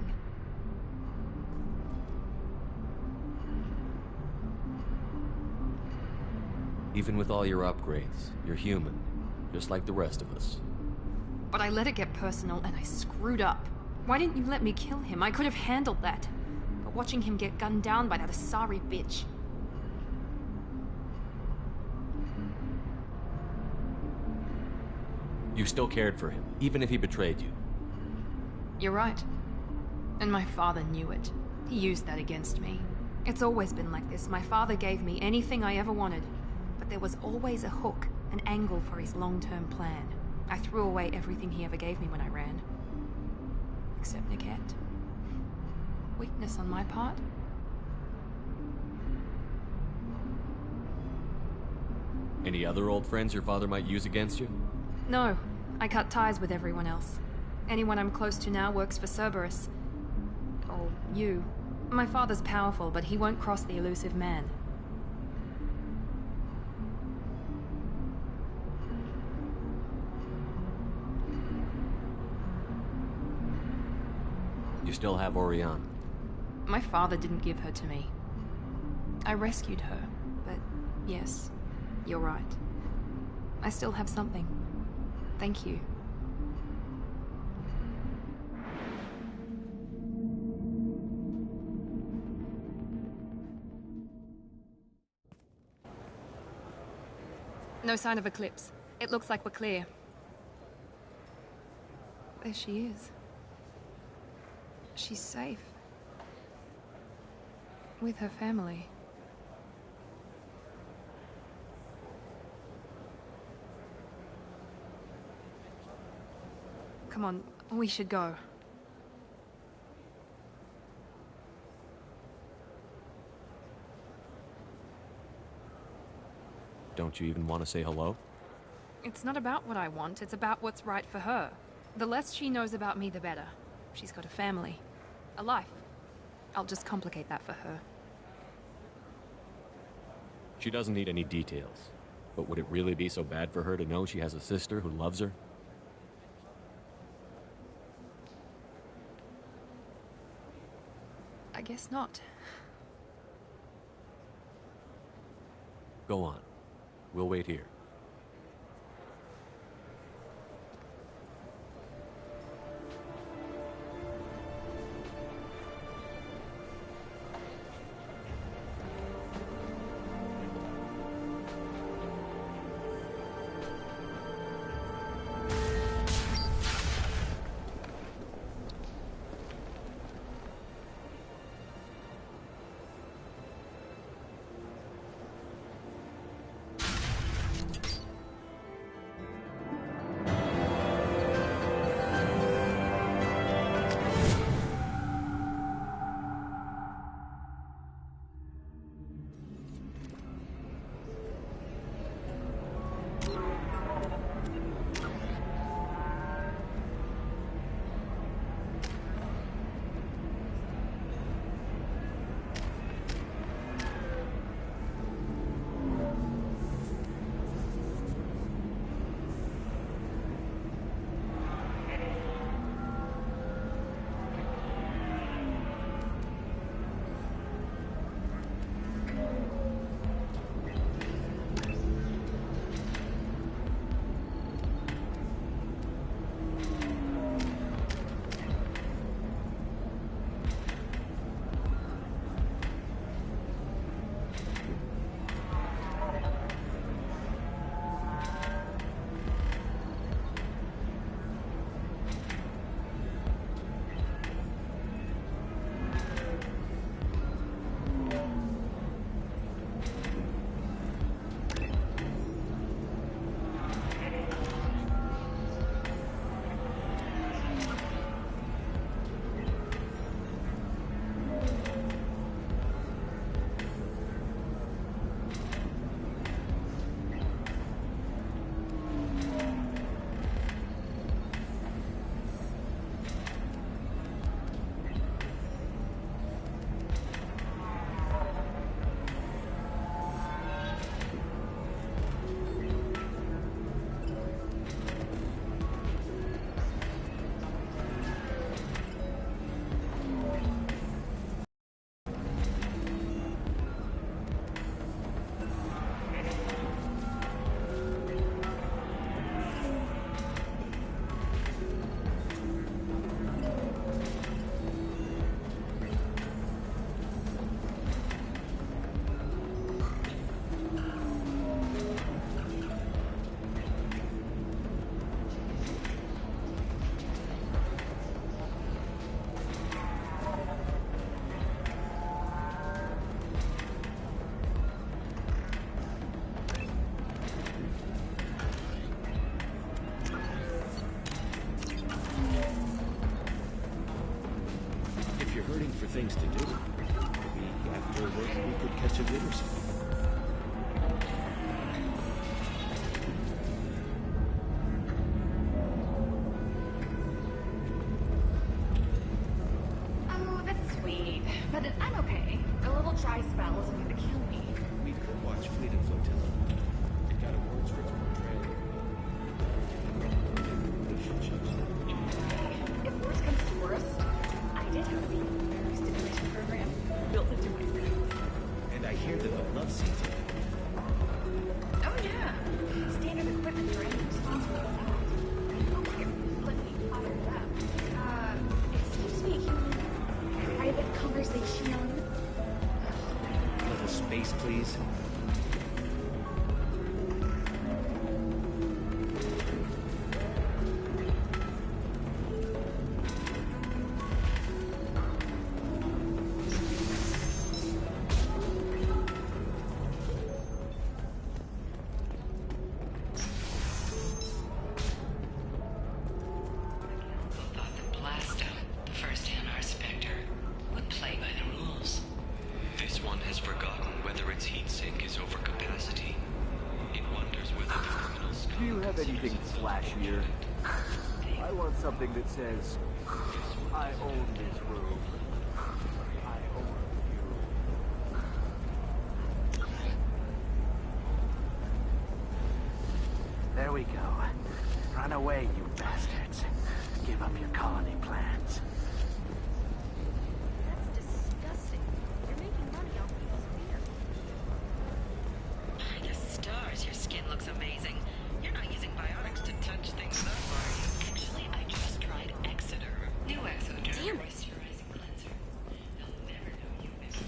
Even with all your upgrades, you're human, just like the rest of us. But I let it get personal and I screwed up. Why didn't you let me kill him? I could have handled that. But watching him get gunned down by that Asari bitch. You still cared for him, even if he betrayed you. You're right. And my father knew it. He used that against me. It's always been like this. My father gave me anything I ever wanted. But there was always a hook, an angle for his long-term plan. I threw away everything he ever gave me when I ran. Except Niket. Weakness on my part? Any other old friends your father might use against you? No. I cut ties with everyone else. Anyone I'm close to now works for Cerberus. Or you. My father's powerful, but he won't cross the elusive man. You still have Oriana. My father didn't give her to me. I rescued her, but Yes, you're right. I still have something. Thank you. No sign of Eclipse. It looks like we're clear. There she is. She's safe. With her family. Come on, we should go. Don't you even want to say hello? It's not about what I want, it's about what's right for her. The less she knows about me, the better. She's got a family. A life. I'll just complicate that for her. She doesn't need any details. But would it really be so bad for her to know she has a sister who loves her? I guess not. Go on. We'll wait here. things to do. Maybe after work we could catch a bit or something. Oh, that's sweet. But I'm okay. A little dry spell isn't gonna kill me. We could watch Fleet and Flotilla. It got awards for its portrayal of relationships. If worst comes to worst, I did have a very stimulating program built into my settings. And I hear that the love scenes in it base, please? This one has forgotten whether its heatsink is over capacity. It wonders whether the criminals... Do you have anything flashier? I want something that says, I own this room. I own you. There we go. Run away, you bastards. Give up your colony plans. Amazing. You're not using biotics to touch things up, are you? Actually, I just tried Exeter. New Exoderm moisturizing cleanser. They'll never know you've ever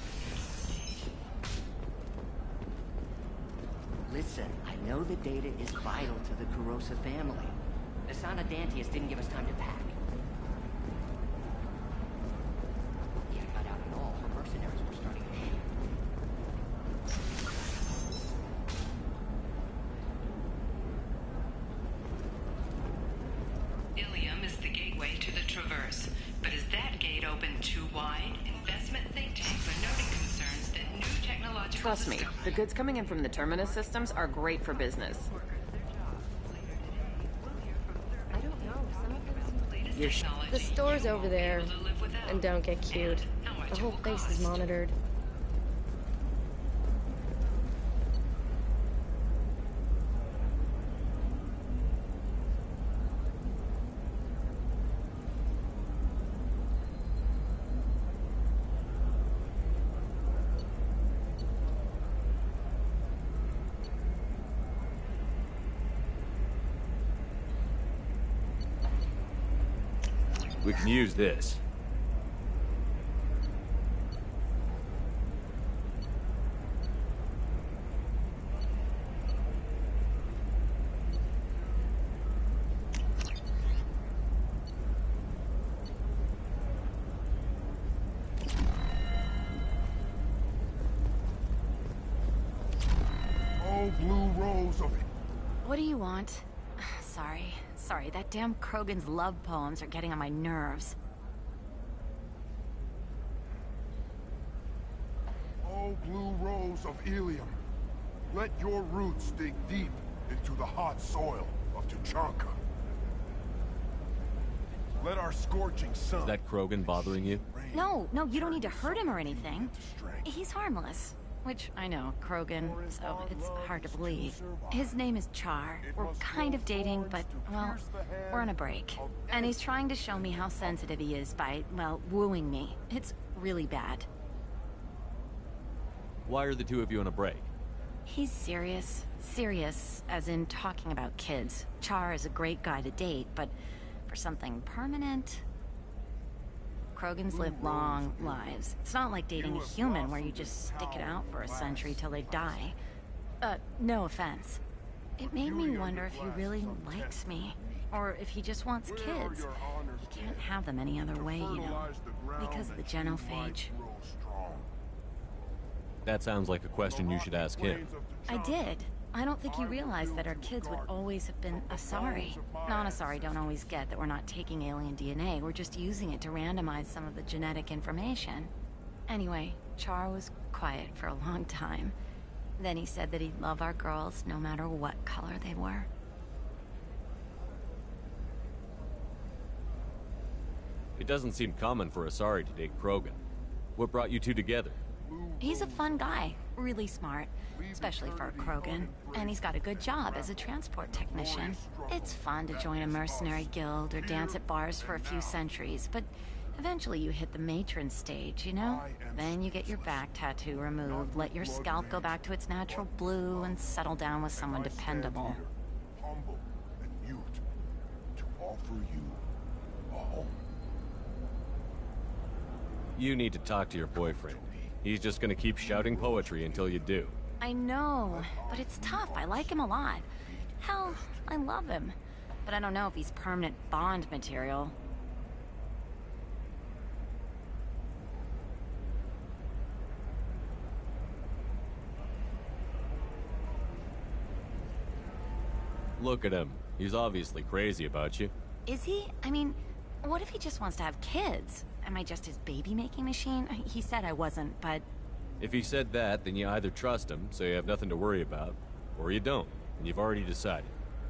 Listen, I know the data is vital to the Kurosa family. The Sana Dantius didn't give us time to pack. Yeah, not out at all. Her mercenaries were starting to shoot. Ilium is the gateway to the Traverse, but is that gate open too wide? Investment think tanks are noting concerns that new technological Trust me, the goods coming in from the Terminus systems are great for business. The store's over there. And don't get cute. The whole place is monitored. We can use this. Oh, blue rose of it. What do you want? Sorry, that damn Krogan's love poems are getting on my nerves. Oh, blue rose of Ilium. Let your roots dig deep into the hot soil of Tuchanka. Let our scorching sun... Is that Krogan bothering you? No, you don't need to hurt him or anything. He's harmless. Which, I know, Krogan, so it's hard to believe. His name is Char. We're kind of dating, but, well, we're on a break. And he's trying to show me how sensitive he is by, well, wooing me. It's really bad. Why are the two of you on a break? He's serious. Serious, as in talking about kids. Char is a great guy to date, but for something permanent... Krogans live long lives. It's not like dating a human where you just stick it out for a century till they die. No offense. It made me wonder if he really likes me. Or if he just wants kids. He can't have them any other way, you know. Because of the genophage. That sounds like a question you should ask him. I did. I don't think he realized that our kids would always have been Asari. Non-Asari don't always get that we're not taking alien DNA, we're just using it to randomize some of the genetic information. Anyway, Char was quiet for a long time. Then he said that he'd love our girls no matter what color they were. It doesn't seem common for Asari to date Krogan. What brought you two together? He's a fun guy, really smart, especially for a Krogan. And he's got a good job as a transport technician. It's fun to join a mercenary guild or dance at bars for a few centuries, but eventually you hit the matron stage, you know? Then you get your back tattoo removed, let your scalp go back to its natural blue, and settle down with someone dependable. Humble and mute to offer you a home. You need to talk to your boyfriend. He's just gonna keep shouting poetry until you do. I know, but it's tough. I like him a lot. Hell, I love him. But I don't know if he's permanent Bond material. Look at him. He's obviously crazy about you. Is he? I mean, what if he just wants to have kids? Am I just his baby-making machine? He said I wasn't, but... If he said that, then you either trust him, so you have nothing to worry about, or you don't, and you've already decided.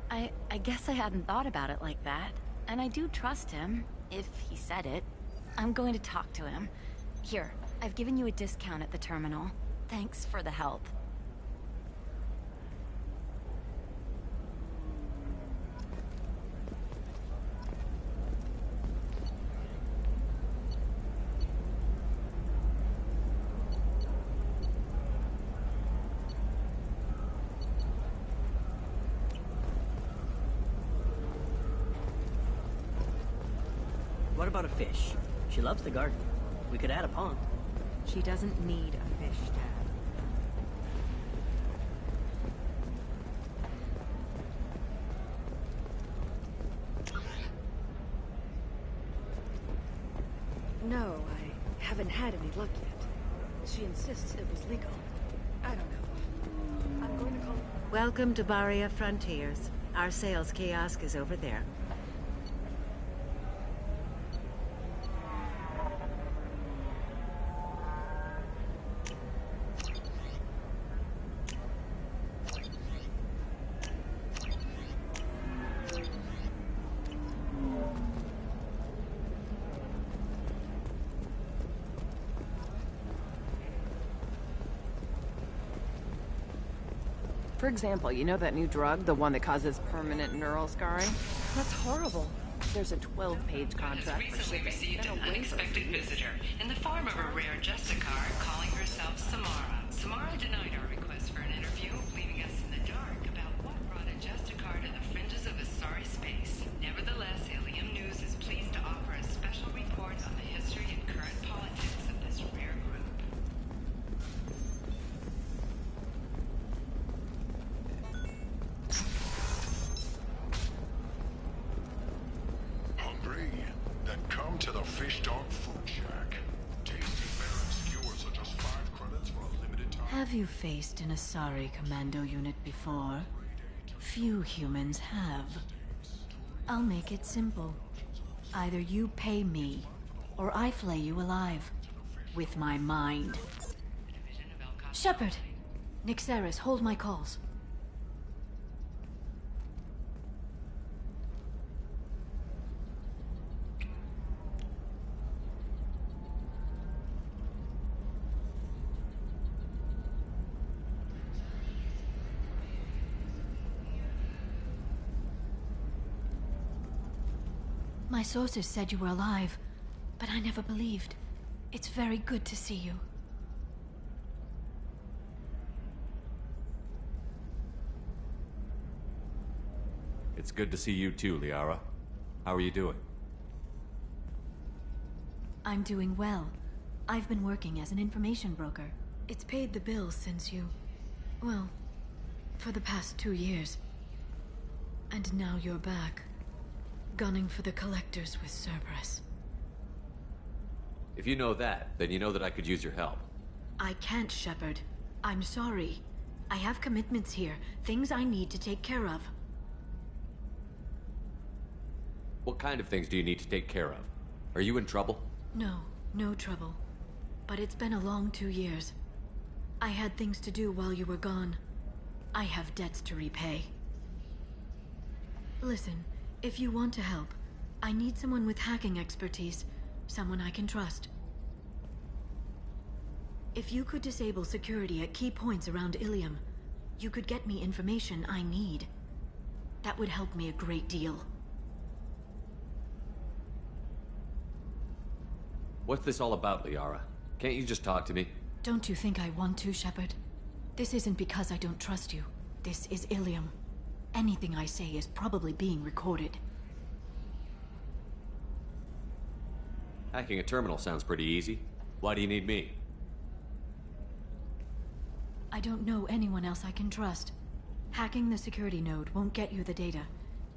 I guess I hadn't thought about it like that. And I do trust him, if he said it. I'm going to talk to him. Here, I've given you a discount at the terminal. Thanks for the help. What about a fish? She loves the garden. We could add a pond. She doesn't need a fish, Dad. No, I haven't had any luck yet. She insists it was legal. I don't know. I'm going to call... Welcome to Baria Frontiers. Our sales kiosk is over there. For example, you know that new drug, the one that causes permanent neural scarring? That's horrible. There's a 12-page contract for Recently shipping. received Then an a waiver for unexpected use. visitor in the form of a rare Justicar calling herself Samara. Samara denied our request for an interview, leaving us in the dark about what brought a Justicar to the fringes of Asari space. Nevertheless, Ilium News is pleased to offer a special report on the history and current politics of this rare group. Hungry? Then come to the Fish Dog Food Shack. Tasty bear and skewers are just 5 credits for a limited time. Have you faced an Asari commando unit before? Few humans have. I'll make it simple. Either you pay me, or I flay you alive. With my mind. Shepard! Nixeris, hold my calls. My sources said you were alive, but I never believed. It's very good to see you. It's good to see you too, Liara. How are you doing? I'm doing well. I've been working as an information broker. It's paid the bills since you... well, for the past 2 years. And now you're back. Gunning for the collectors with Cerberus. If you know that, then you know that I could use your help. I can't, Shepard. I'm sorry. I have commitments here, things I need to take care of. What kind of things do you need to take care of? Are you in trouble? No, no trouble. But it's been a long 2 years. I had things to do while you were gone. I have debts to repay. Listen, if you want to help, I need someone with hacking expertise. Someone I can trust. If you could disable security at key points around Ilium, you could get me information I need. That would help me a great deal. What's this all about, Liara? Can't you just talk to me? Don't you think I want to, Shepard? This isn't because I don't trust you. This is Ilium. Anything I say is probably being recorded. Hacking a terminal sounds pretty easy. Why do you need me? don't know anyone else I can trust. Hacking the security node won't get you the data.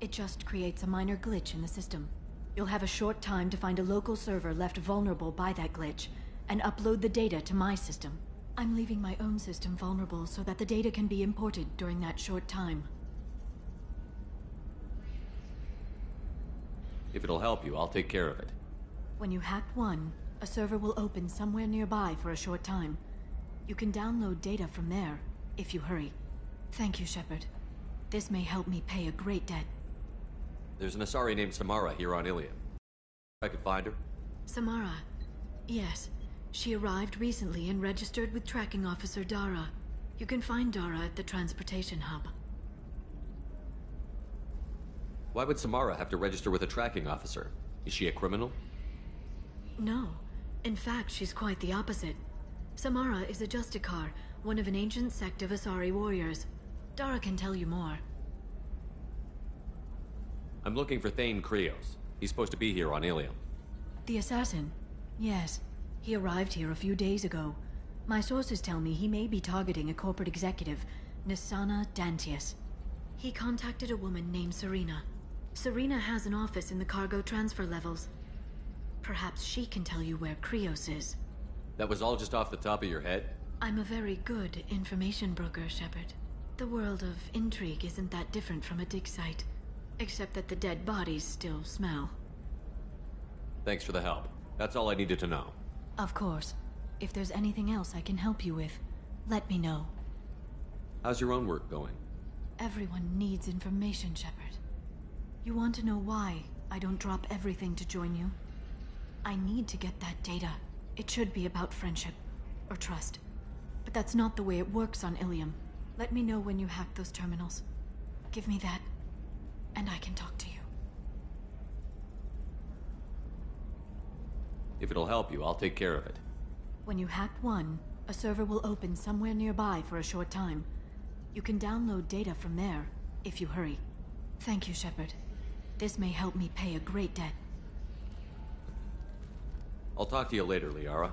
It just creates a minor glitch in the system. You'll have a short time to find a local server left vulnerable by that glitch, and upload the data to my system. I'm leaving my own system vulnerable so that the data can be imported during that short time. If it'll help you, I'll take care of it. When you hack one, a server will open somewhere nearby for a short time. You can download data from there, if you hurry. Thank you, Shepard. This may help me pay a great debt. There's an Asari named Samara here on Ilium. I could find her? Samara. Yes. She arrived recently and registered with Tracking Officer Dara. You can find Dara at the transportation hub. Why would Samara have to register with a tracking officer? Is she a criminal? No. In fact, she's quite the opposite. Samara is a Justicar, one of an ancient sect of Asari warriors. Dara can tell you more. I'm looking for Thane Krios. He's supposed to be here on Ilium. The assassin? Yes. He arrived here a few days ago. My sources tell me he may be targeting a corporate executive, Nisana Dantius. He contacted a woman named Serena. Serena has an office in the cargo transfer levels. Perhaps she can tell you where Krios is. That was all just off the top of your head? I'm a very good information broker, Shepard. The world of intrigue isn't that different from a dig site, except that the dead bodies still smell. Thanks for the help. That's all I needed to know. Of course. If there's anything else I can help you with, let me know. How's your own work going? Everyone needs information, Shepard. You want to know why I don't drop everything to join you? I need to get that data. It should be about friendship, or trust. But that's not the way it works on Ilium. Let me know when you hack those terminals. Give me that, and I can talk to you. If it'll help you, I'll take care of it. When you hack one, a server will open somewhere nearby for a short time. You can download data from there, if you hurry. Thank you, Shepard. This may help me pay a great debt. I'll talk to you later, Liara.